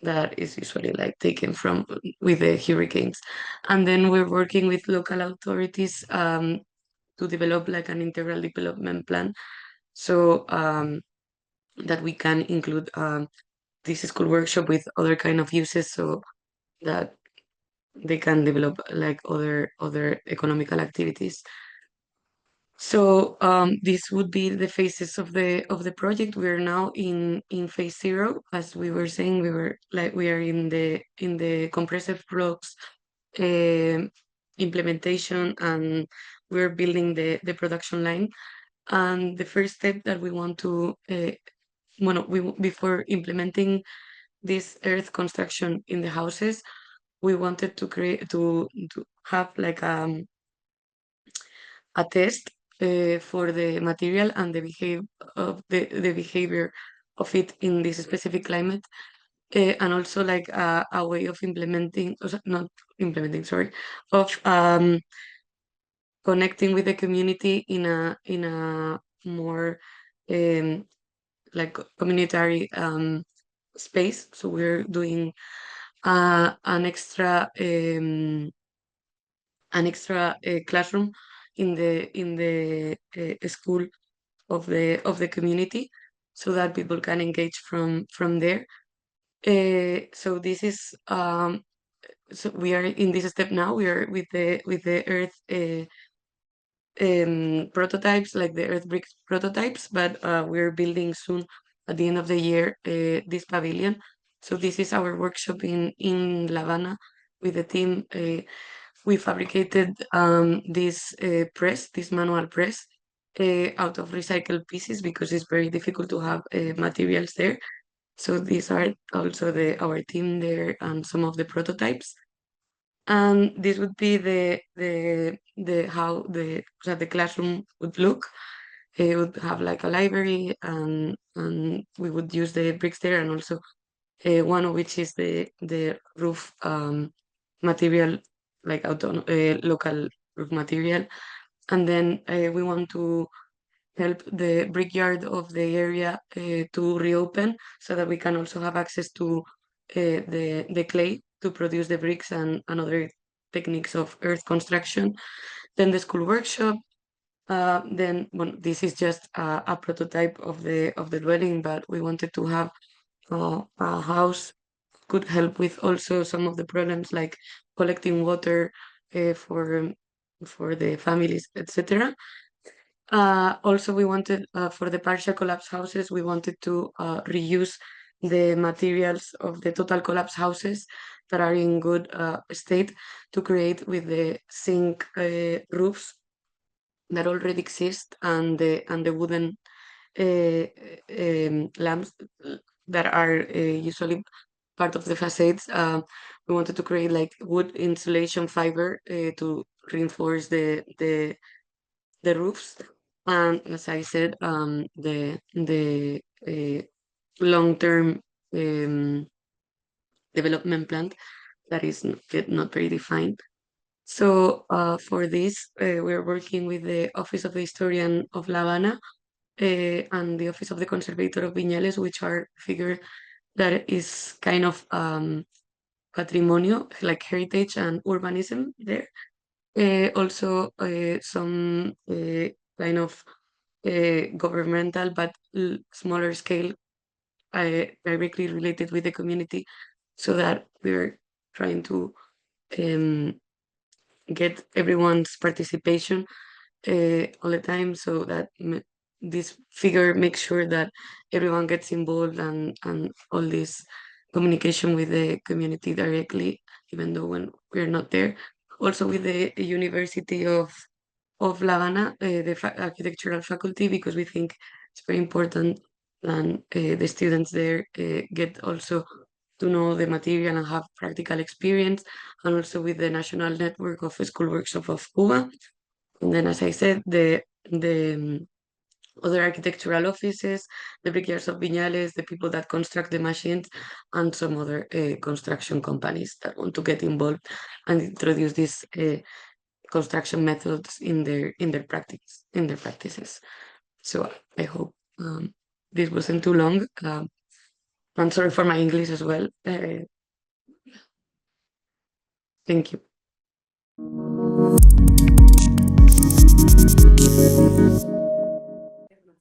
that is usually like taken from with the hurricanes. And then we're working with local authorities to develop like an integral development plan, so that we can include this school workshop with other kind of uses, so that they can develop like other economical activities. So this would be the phases of the project. We're now in phase 0, as we were saying. We are in the compressive blocks implementation, and we're building the production line. And the first step that we want to before implementing this earth construction in the houses, we wanted to create to have like a test for the material and the behavior of it in this specific climate, and also like a way of implementing, not implementing, sorry, of connecting with the community in a more like communitary space. So we're doing an extra classroom in the school of the community, so that people can engage from there. So this is so we are in this step now. We are with the earth prototypes, like the earth bricks prototypes, but we're building soon at the end of the year this pavilion. So this is our workshop in La Habana with the team. We fabricated this press, this manual press, out of recycled pieces, because it's very difficult to have materials there. So these are also our team there and some of the prototypes. And this would be how the classroom would look. It would have like a library, and we would use the bricks there, and also one of which is the roof material, like local roof material. And then we want to help the brickyard of the area to reopen, so that we can also have access to the clay to produce the bricks and other techniques of earth construction. Then the school workshop. Then this is just a prototype of the dwelling, but we wanted to have a house could help with also some of the problems, like collecting water for the families, etc. Also, we wanted for the partial collapse houses, we wanted to reuse the materials of the total collapse houses that are in good state, to create with the zinc roofs that already exist, and the wooden lamps that are usually part of the facades. We wanted to create like wood insulation fiber to reinforce the roofs. And as I said, the long-term development plan that is not very defined. So for this, we're working with the Office of the Historian of La Habana and the Office of the Conservator of Viñales, which are figure that is kind of patrimonio, like heritage and urbanism there. Also some kind of governmental, but smaller scale, directly related with the community, so that we're trying to get everyone's participation all the time, so that this figure makes sure that everyone gets involved, and all this communication with the community directly, even though when we're not there. Also with the University of La Habana, the architectural faculty, because we think it's very important, and the students there get also to know the material and have practical experience, and also with the National Network of School Workshop of Cuba. And then, as I said, the other architectural offices, the brickyards of Viñales, the people that construct the machines, and some other construction companies that want to get involved and introduce these construction methods in their practices. So I hope this wasn't too long. I'm sorry for my English as well. Thank you.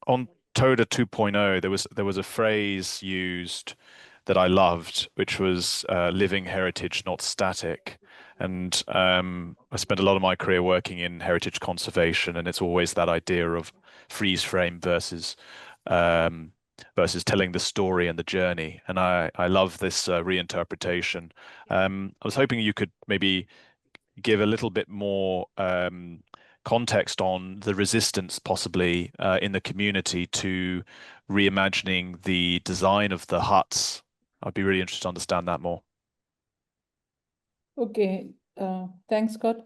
On TODA 2.0, there was a phrase used that I loved, which was living heritage, not static. And I spent a lot of my career working in heritage conservation, and it's always that idea of freeze frame versus telling the story and the journey. And I love this reinterpretation. I was hoping you could maybe give a little bit more context on the resistance possibly in the community to reimagining the design of the huts. I'd be really interested to understand that more. Okay, thanks, Scott.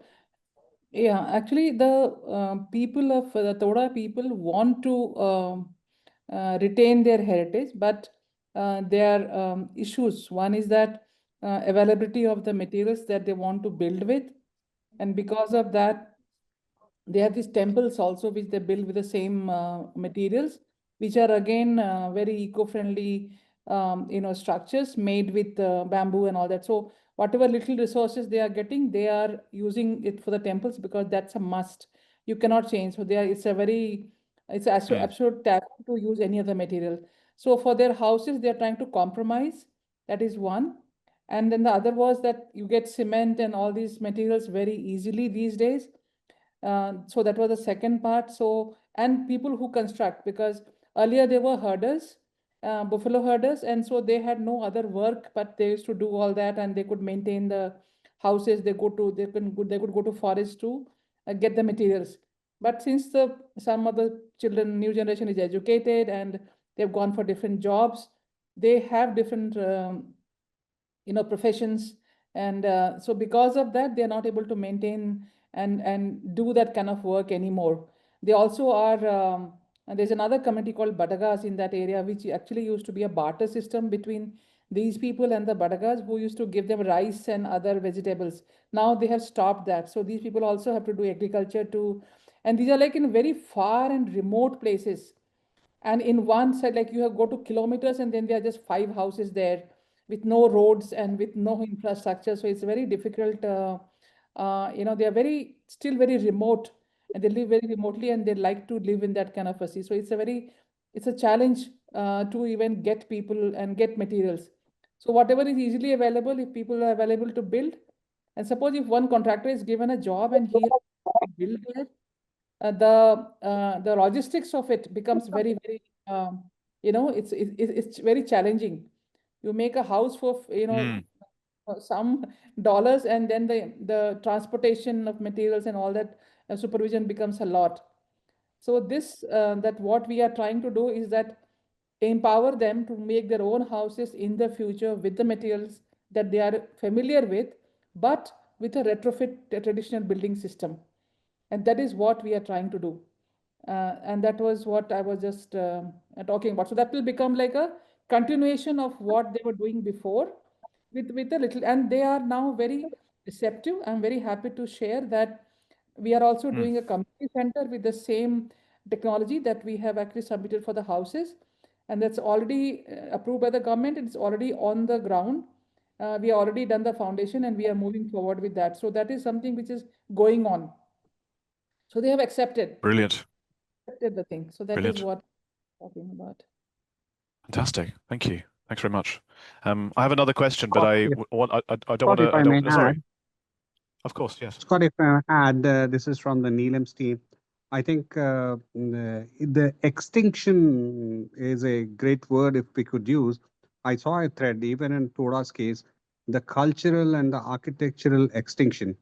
Yeah, actually, the people of the Toda people want to retain their heritage, but there are issues. One is that availability of the materials that they want to build with, and because of that, they have these temples also which they build with the same materials, which are again very eco-friendly, structures made with bamboo and all that. So whatever little resources they are getting, they are using it for the temples because that's a must. You cannot change. So it's absolute taboo to use any other material. So for their houses, they are trying to compromise. That is one. And then the other was that you get cement and all these materials very easily these days. So that was the second part. So, and people who construct, because earlier they were herders, buffalo herders, and so they had no other work, but they used to do all that, and they could maintain the houses. They could go to forest to get the materials. But since some of the children, new generation is educated and they've gone for different jobs, they have different professions, and so because of that they are not able to maintain and do that kind of work anymore. They also are and there's another community called Badagas in that area, which actually used to be a barter system between these people and the Badagas, who used to give them rice and other vegetables. Now they have stopped that, so these people also have to do agriculture too, and these are like in very far and remote places. And in one side, like you have go to kilometers, and then there are just 5 houses there with no roads and with no infrastructure. So it's very difficult. They are still very remote, and they live very remotely, and they like to live in that kind of a sea. So it's a challenge to even get people and get materials. So whatever is easily available, if people are available to build, and suppose if one contractor is given a job and he build there, the logistics of it becomes very, very, it's very challenging. You make a house for some dollars, and then the transportation of materials and all that supervision becomes a lot. So that what we are trying to do is that empower them to make their own houses in the future with the materials that they are familiar with, but with a retrofit traditional building system. And that is what we are trying to do. And that was what I was just talking about. So that will become like a continuation of what they were doing before with a little, and they are now very receptive. I'm very happy to share that we are also doing a community center with the same technology that we have actually submitted for the houses. And that's already approved by the government. It's already on the ground. We already done the foundation, and we are moving forward with that. So that is something which is going on. So they have accepted. Brilliant. Accepted the thing. So that Brilliant. is what I'm talking about. Fantastic. Thank you. Thanks very much. I have another question, but I don't want if I may to. Sorry. add. Of course, yes. Scott, if I add, this is from the Neelam's team. I think the extinction is a great word if we could use. I saw a thread, even in Toda's case, the cultural and the architectural extinction,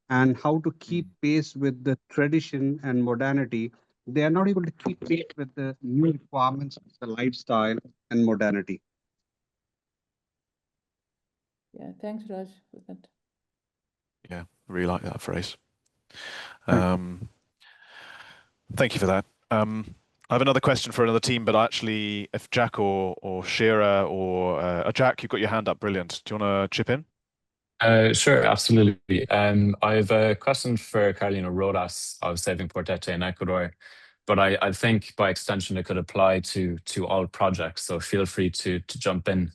and how to keep pace with the tradition and modernity. They are not able to keep pace with the new requirements of the lifestyle and modernity. Yeah, thanks, Raj, for that. Yeah, I really like that phrase. Thank you for that. I have another question for another team, but actually, if Jack or Shira or Jack, you've got your hand up. Brilliant. Do you want to chip in? Sure, absolutely. I have a question for Carolina Rodas of Saving Portete in Ecuador, but I think by extension it could apply to all projects. So feel free to jump in.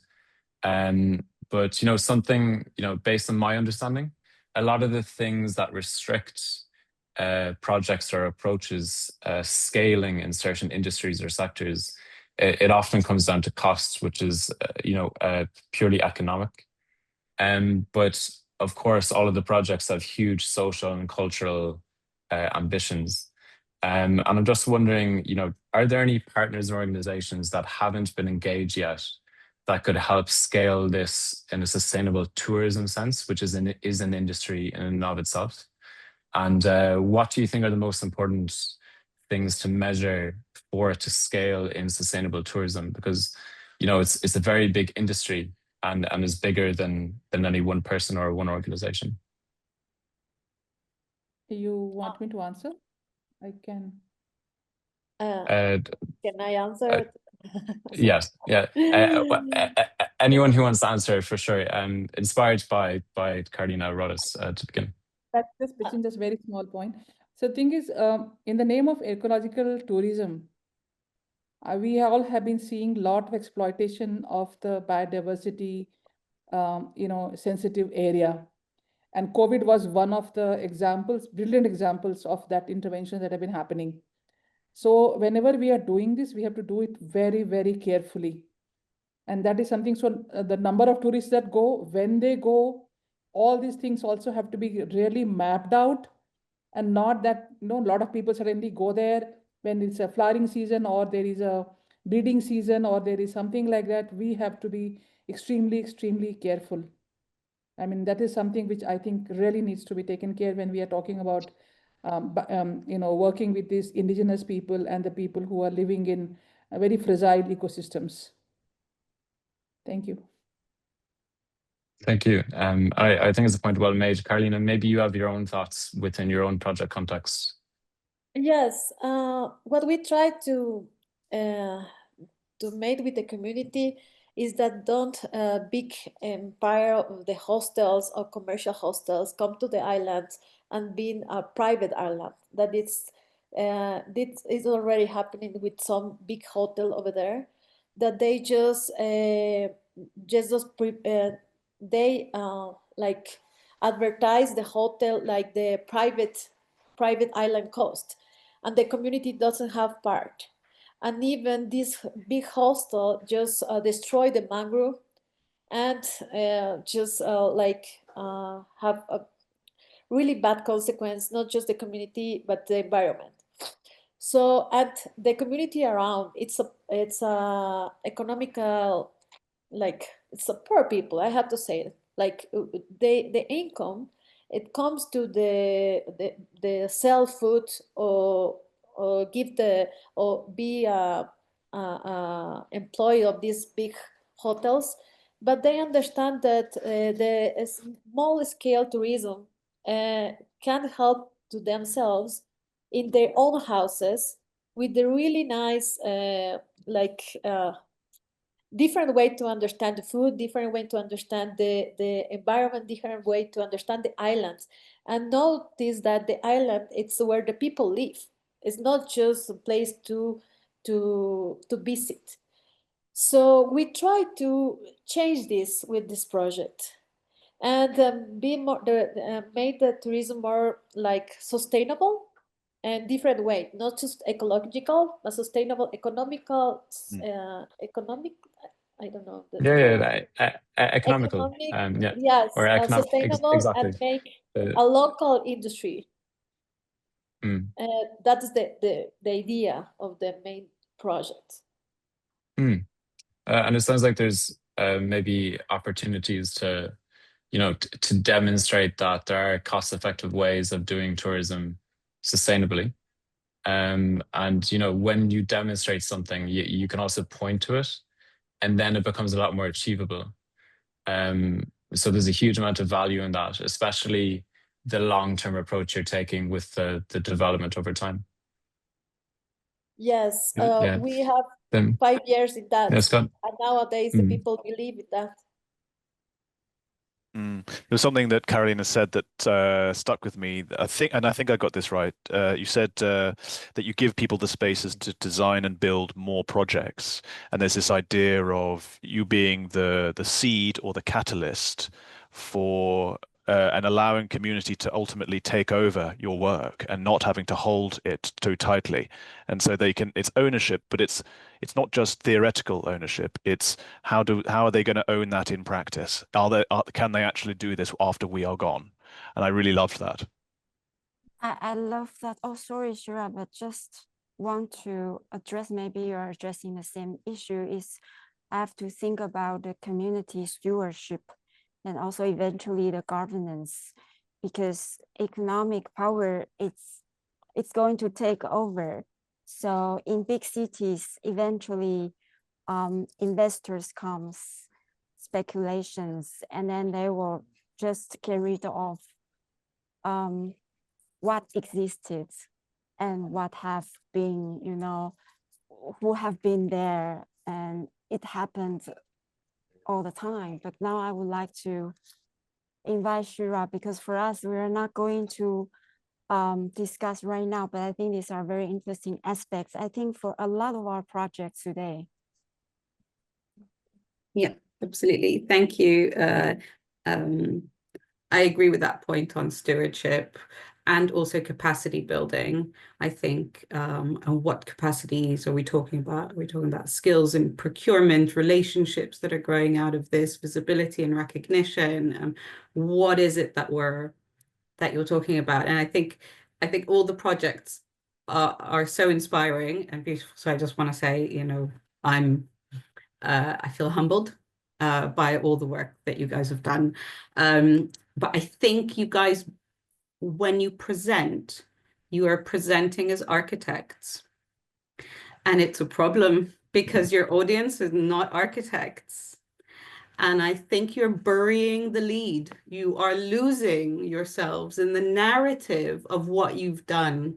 But something based on my understanding, a lot of the things that restrict projects or approaches scaling in certain industries or sectors, it often comes down to cost, which is purely economic. But of course, all of the projects have huge social and cultural ambitions. And I'm just wondering, are there any partners or organizations that haven't been engaged yet that could help scale this in a sustainable tourism sense, which is an industry in and of itself? And what do you think are the most important things to measure for it to scale in sustainable tourism? Because it's a very big industry and is bigger than any one person or one organization. you want me to answer? I can. Can I answer? Yes, yeah. Anyone who wants to answer, for sure. Inspired by Carolina Rodas to begin. That's just pitching just very small point. So the thing is, in the name of ecological tourism, we all have been seeing a lot of exploitation of the biodiversity, sensitive area. And COVID was one of the examples, brilliant examples of that intervention that have been happening. So whenever we are doing this, we have to do it very, very carefully. And that is something, so the number of tourists that go, when they go, all these things also have to be really mapped out, and not that, a lot of people suddenly go there when it's a flowering season or there is a breeding season or there is something like that. We have to be extremely, extremely careful. I mean, that is something which I think really needs to be taken care when we are talking about, working with these indigenous people and the people who are living in very fragile ecosystems. Thank you. Thank you. I think it's a point well made. Carolina, maybe you have your own thoughts within your own project context. Yes, what we try to make with the community is that don't big empire of the hostels or commercial hostels come to the island and being a private island. That this is already happening with some big hotel over there. That they they like advertise the hotel like the private island coast, and the community doesn't have part. And even this big hostel just destroy the mangrove and have a really bad consequence, not just the community but the environment. So at the community around, it's a economical, like it's a poor people, I have to say it. Like the income, it comes to the sell food or give the or be a employee of these big hotels, but they understand that the small scale tourism can help to themselves in their own houses with the really nice different way to understand the food, different way to understand the environment, different way to understand the islands, and notice that the island, it's where the people live. It's not just a place to visit. So we try to change this with this project and be more made the tourism more like sustainable and different way, not just ecological, but sustainable, economical, economic. I don't know. Economical. Yeah. Yes, Or economic. sustainable Exactly. and make a local industry. That is the idea of the main project. And it sounds like there's maybe opportunities to, to demonstrate that there are cost-effective ways of doing tourism sustainably. And when you demonstrate something, you can also point to it, and then it becomes a lot more achievable. So there's a huge amount of value in that, especially the long-term approach you're taking with the development over time. Yes, Yeah. we have 5 years in that, Scott? and nowadays the people believe in that. There's something that Carolina said that stuck with me. I think I got this right. You said that you give people the spaces to design and build more projects, and there's this idea of you being the seed or the catalyst for and allowing community to ultimately take over your work and not having to hold it too tightly. And so it's ownership, but it's not just theoretical ownership. It's how are they going to own that in practice? Can they actually do this after we are gone? And I really loved that. I love that. Oh, sorry, Shira, but just want to address, maybe you're addressing the same issue, is I have to think about the community stewardship and also eventually the governance, because economic power, it's going to take over. So in big cities, eventually investors comes, speculations, and then they will just get rid of what existed and what have been, you know, who have been there, and it happened all the time. But now I would like to invite Shira, because for us, we are not going to discuss right now, but I think these are very interesting aspects, I think, for a lot of our projects today. Yeah, absolutely. Thank you. I agree with that point on stewardship and also capacity building, I think. And what capacities are we talking about? Are we talking about skills in procurement, relationships that are growing out of this, visibility and recognition? What is it that you're talking about? And I think all the projects are so inspiring and beautiful. So I just want to say, you know, I feel humbled by all the work that you guys have done. But I think you guys, when you present, you are presenting as architects. And it's a problem because your audience is not architects. And I think you're burying the lead. You are losing yourselves in the narrative of what you've done.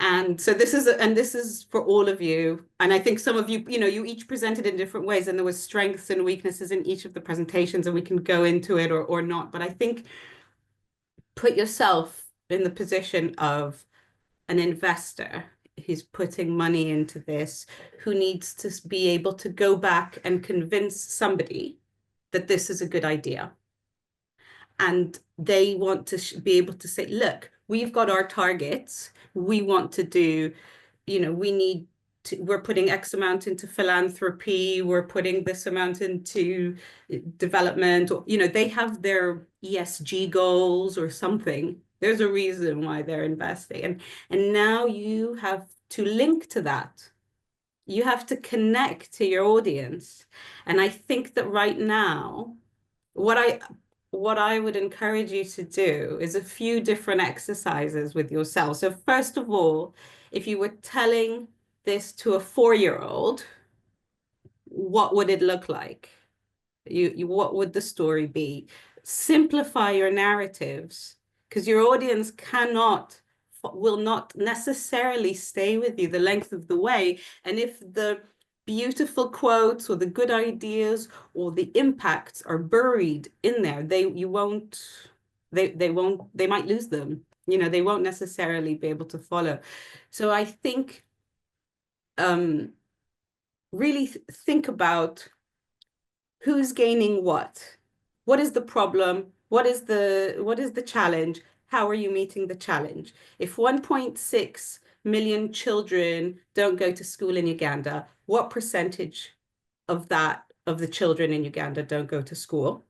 And so this is for all of you. And I think some of you, you know, you each presented in different ways, and there was strengths and weaknesses in each of the presentations, and we can go into it or not. But I think put yourself in the position of an investor who's putting money into this, who needs to be able to go back and convince somebody that this is a good idea. And they want to be able to say, look, we've got our targets. We want to do, you know, we're putting X amount into philanthropy. We're putting this amount into development. Or, you know, they have their ESG goals or something. There's a reason why they're investing. And now you have to link to that. You have to connect to your audience. And I think that right now, what I would encourage you to do is a few different exercises with yourself. So first of all, if you were telling this to a 4-year-old, what would it look like? What would the story be? Simplify your narratives, because your audience will not necessarily stay with you the length of the way. And if the beautiful quotes or the good ideas or the impacts are buried in there, they might lose them. You know, they won't necessarily be able to follow. So I think really think about who's gaining what. What is the problem? What is the challenge? How are you meeting the challenge? If 1.6 million children don't go to school in Uganda, what percentage of the children in Uganda don't go to school?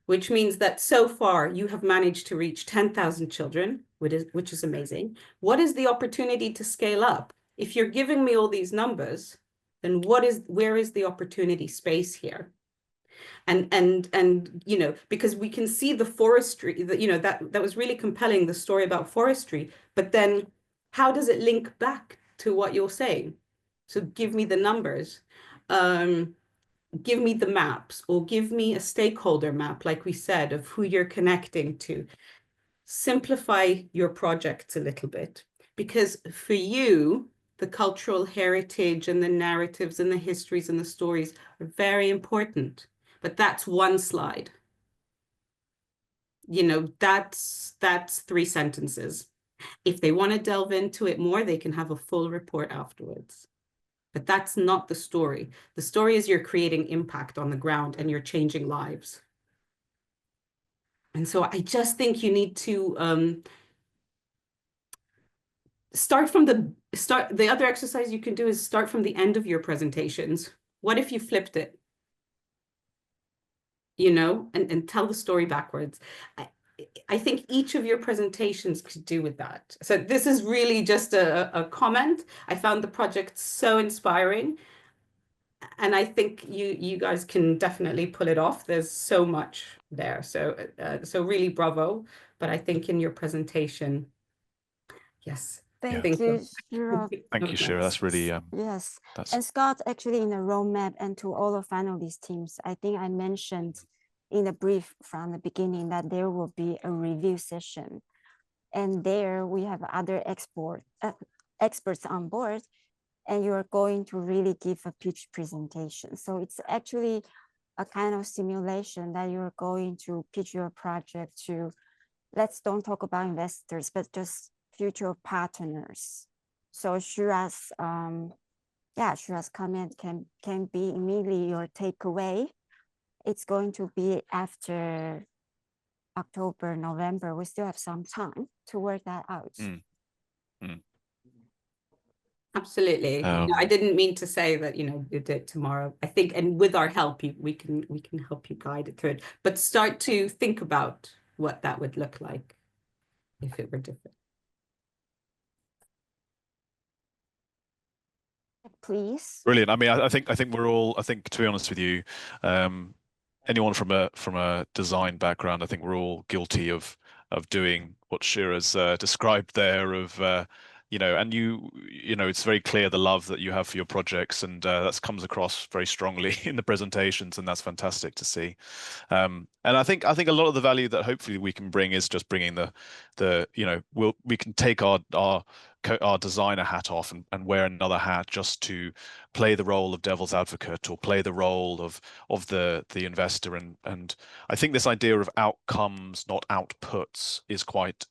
Which means that so far you have managed to reach 10,000 children, which is amazing. What is the opportunity to scale up? If you're giving me all these numbers, then where is the opportunity space here? And you know, because we can see the forestry, you know, that was really compelling, the story about forestry, but then how does it link back to what you're saying? So give me the numbers, give me the maps, or give me a stakeholder map, like we said, of who you're connecting to. Simplify your projects a little bit, because for you, the cultural heritage and the narratives and the histories and the stories are very important. But that's one slide. You know, that's 3 sentences. If they want to delve into it more, they can have a full report afterwards. But that's not the story. The story is you're creating impact on the ground and you're changing lives. And so I just think you need to the other exercise you can do is start from the end of your presentations. What if you flipped it? You know, and tell the story backwards. I think each of your presentations could do with that. So this is really just a comment. I found the project so inspiring. And I think you guys can definitely pull it off. There's so much there. So really bravo. But I think in your presentation, yes. Thank you, Shira. Thank you, Shira. That's really yes. And Scott, actually, in the roadmap and to all the finalist teams, I think I mentioned in the brief from the beginning that there will be a review session And there we have other experts on board, and you're going to really give a pitch presentation. So it's actually a kind of simulation that you're going to pitch your project to, don't talk about investors, but just future partners. So Shura's comment can be immediately your takeaway. It's going to be after October, November. We still have some time to work that out. Absolutely. No, I didn't mean to say that, you do it tomorrow. I think, and with our help, we can help you guide it through it, but start to think about what that would look like if it were different. Please. Brilliant. I mean, I think we're all, to be honest with you, anyone from a design background, I think we're all guilty of doing what Shira's described there, of and it's very clear the love that you have for your projects, and that comes across very strongly in the presentations, and that's fantastic to see. And I think a lot of the value that hopefully we can bring is just bringing we can take our designer hat off and wear another hat, just to play the role of devil's advocate, or play the role of the investor, and I think this idea of outcomes, not outputs, is quite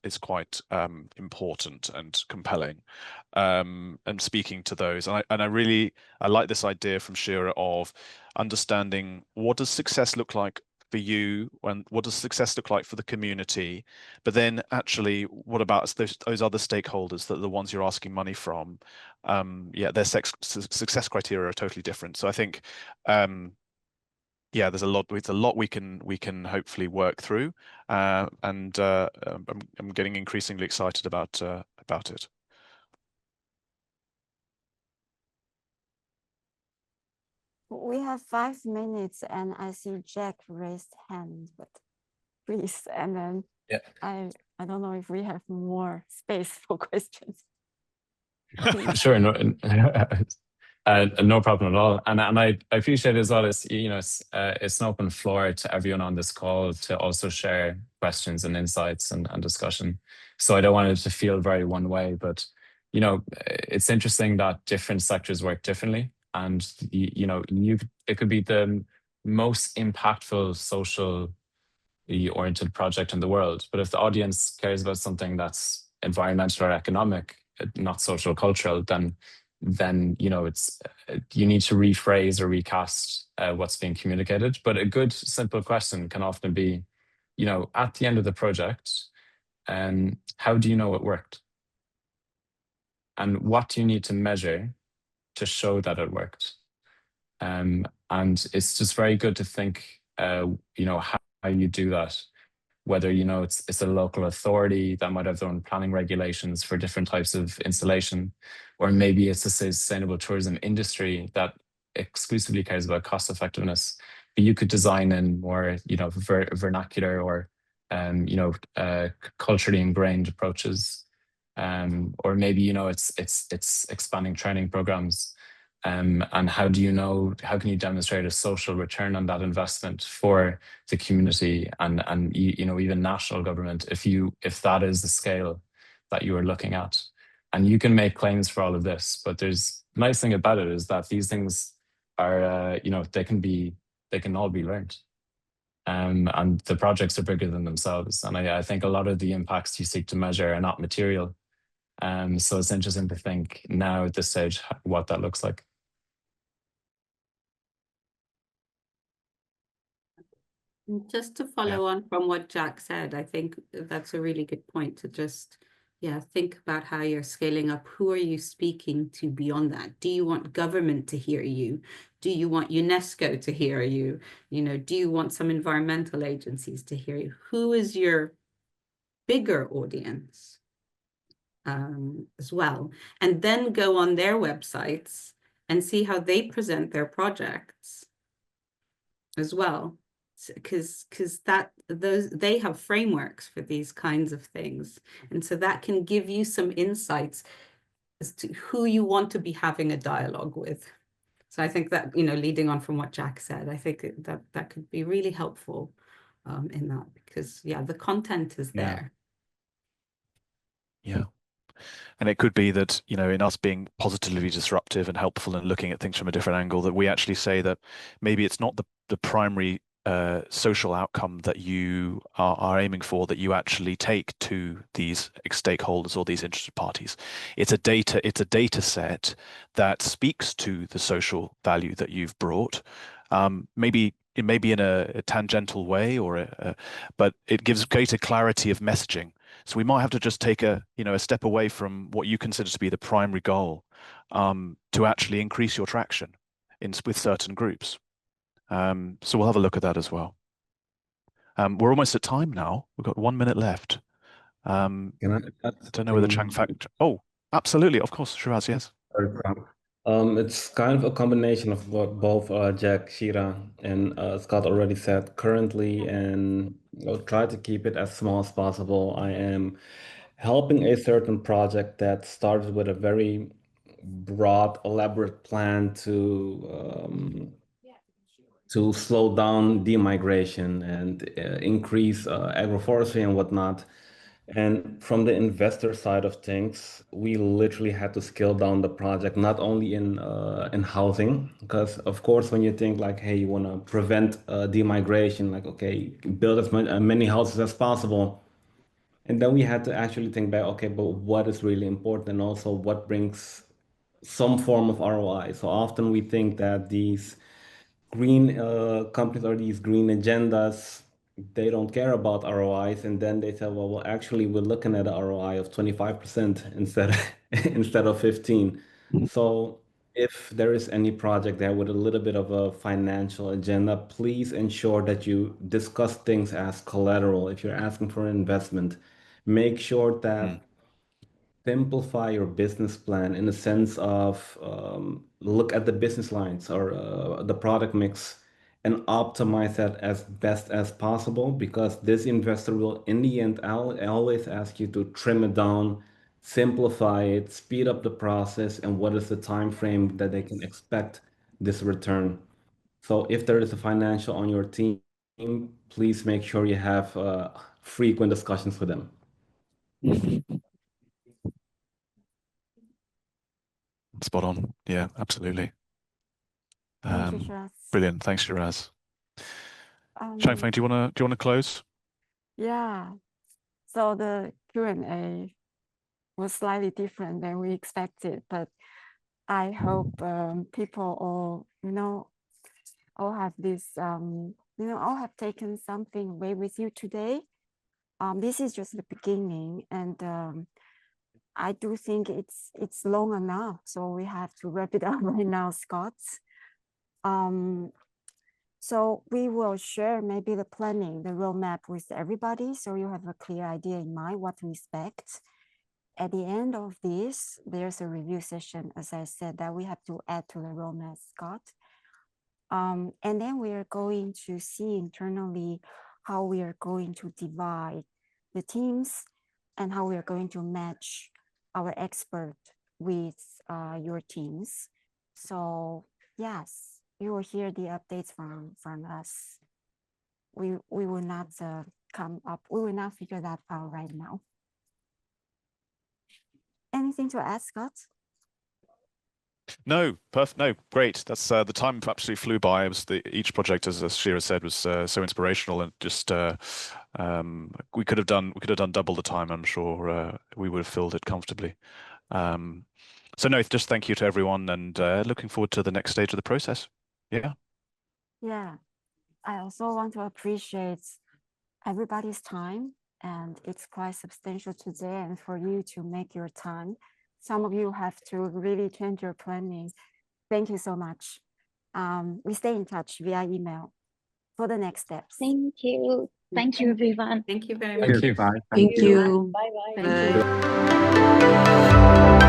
important and compelling, and speaking to those, and I like this idea from Shira of understanding, what does success look like for you, and what does success look like for the community, but then actually what about those other stakeholders, that are the ones you're asking money from? Their success criteria are totally different. So I think there's a lot we can hopefully work through, and I'm getting increasingly excited about it. We have 5 minutes, and I see Jack raised hand, but please, and then I don't know if we have more space for questions. Sure, no problem at all, and I appreciate as well as it's an open floor to everyone on this call to also share questions and insights and discussion. So I don't want it to feel very one way, but it's interesting that different sectors work differently. And it could be the most impactful socially oriented project in the world, but if the audience cares about something that's environmental or economic, not social, cultural, then it's you need to rephrase or recast what's being communicated. But a good simple question can often be, at the end of the project, how do you know it worked, and what do you need to measure to show that it worked? And it's just very good to think, how you do that. Whether it's a local authority that might have their own planning regulations for different types of installation, or maybe it's a sustainable tourism industry that exclusively cares about cost effectiveness. But you could design in more, vernacular or culturally ingrained approaches. Or maybe it's expanding training programs, and how can you demonstrate a social return on that investment for the community and even national government, if that is the scale that you are looking at. And you can make claims for all of this, but there's the nice thing about it is that these things are they can all be learned. And the projects are bigger than themselves, and I think a lot of the impacts you seek to measure are not material. So it's interesting to think now at this stage what that looks like. Just to follow on from what Jack said, I think that's a really good point to just, think about how you're scaling up. Who are you speaking to beyond that? Do you want government to hear you? Do you want UNESCO to hear you? Do you want some environmental agencies to hear you? Who is your bigger audience as well? And then go on their websites and see how they present their projects as well. Because they have frameworks for these kinds of things, and so that can give you some insights as to who you want to be having a dialogue with. So I think that leading on from what Jack said, I think that could be really helpful in that, because the content is there. Yeah. And it could be that, you know, in us being positively disruptive and helpful and looking at things from a different angle, that we actually say that maybe it's not the primary social outcome that you are aiming for, that you actually take to these stakeholders or these interested parties. It's a data set that speaks to the social value that you've brought. Maybe in a tangential way, but it gives greater clarity of messaging. So we might have to just take a step away from what you consider to be the primary goal, to actually increase your traction with certain groups. So we'll have a look at that as well. We're almost at time now. We've got 1 minute left. I don't know whether Chang Fact. Oh, absolutely, of course, Shiraz, yes. It's kind of a combination of what both Jack, Shira, and Scott already said currently, and I'll try to keep it as small as possible. I am helping a certain project that started with a very broad, elaborate plan to slow down demigration and increase agroforestry and whatnot. And from the investor side of things, we literally had to scale down the project, not only in housing, because of course, when you think like, hey, you want to prevent demigration, like, okay, build as many houses as possible. And then we had to actually think back, okay, but what is really important, and also what brings some form of ROI. So often we think that these green companies or these green agendas, they don't care about ROIs, and then they say, well, actually, we're looking at an ROI of 25% instead of 15. So if there is any project there with a little bit of a financial agenda, please ensure that you discuss things as collateral. If you're asking for an investment, make sure that simplify your business plan in the sense of look at the business lines or the product mix and optimize that as best as possible, because this investor will, in the end, always ask you to trim it down, simplify it, speed up the process, and what is the time frame that they can expect this return. So if there is a financial on your team, please make sure you have frequent discussions with them. Spot on. Yeah, absolutely. Thank you, Shiraz. Brilliant. Thanks, Shiraz. Changfeng, do you want to close? Yeah. So the Q&A was slightly different than we expected, but I hope people all have this, all have taken something away with you today. This is just the beginning, and I do think it's long enough, so we have to wrap it up right now, Scott. So we will share maybe the planning, the roadmap with everybody, so you have a clear idea in mind what to expect. At the end of this, there's a review session, as I said, that we have to add to the roadmap, Scott. And then we are going to see internally how we are going to divide the teams and how we are going to match our expert with your teams. So yes, you will hear the updates from us. We will not we will not figure that out right now. Anything to add, Scott? No, perfect. No, great. That's the time absolutely flew by. It was each project, as Shira said, was so inspirational, and just we could have done double the time. I'm sure we would have filled it comfortably. So no, just thank you to everyone, and looking forward to the next stage of the process. Yeah. Yeah, I also want to appreciate everybody's time, and it's quite substantial today, and for you to make your time. Some of you have to really change your planning. Thank you so much. We stay in touch via email for the next steps. Thank you. Thank you, everyone. Thank you very much. Thank you. Bye. Thank you. Bye-bye. Thank you.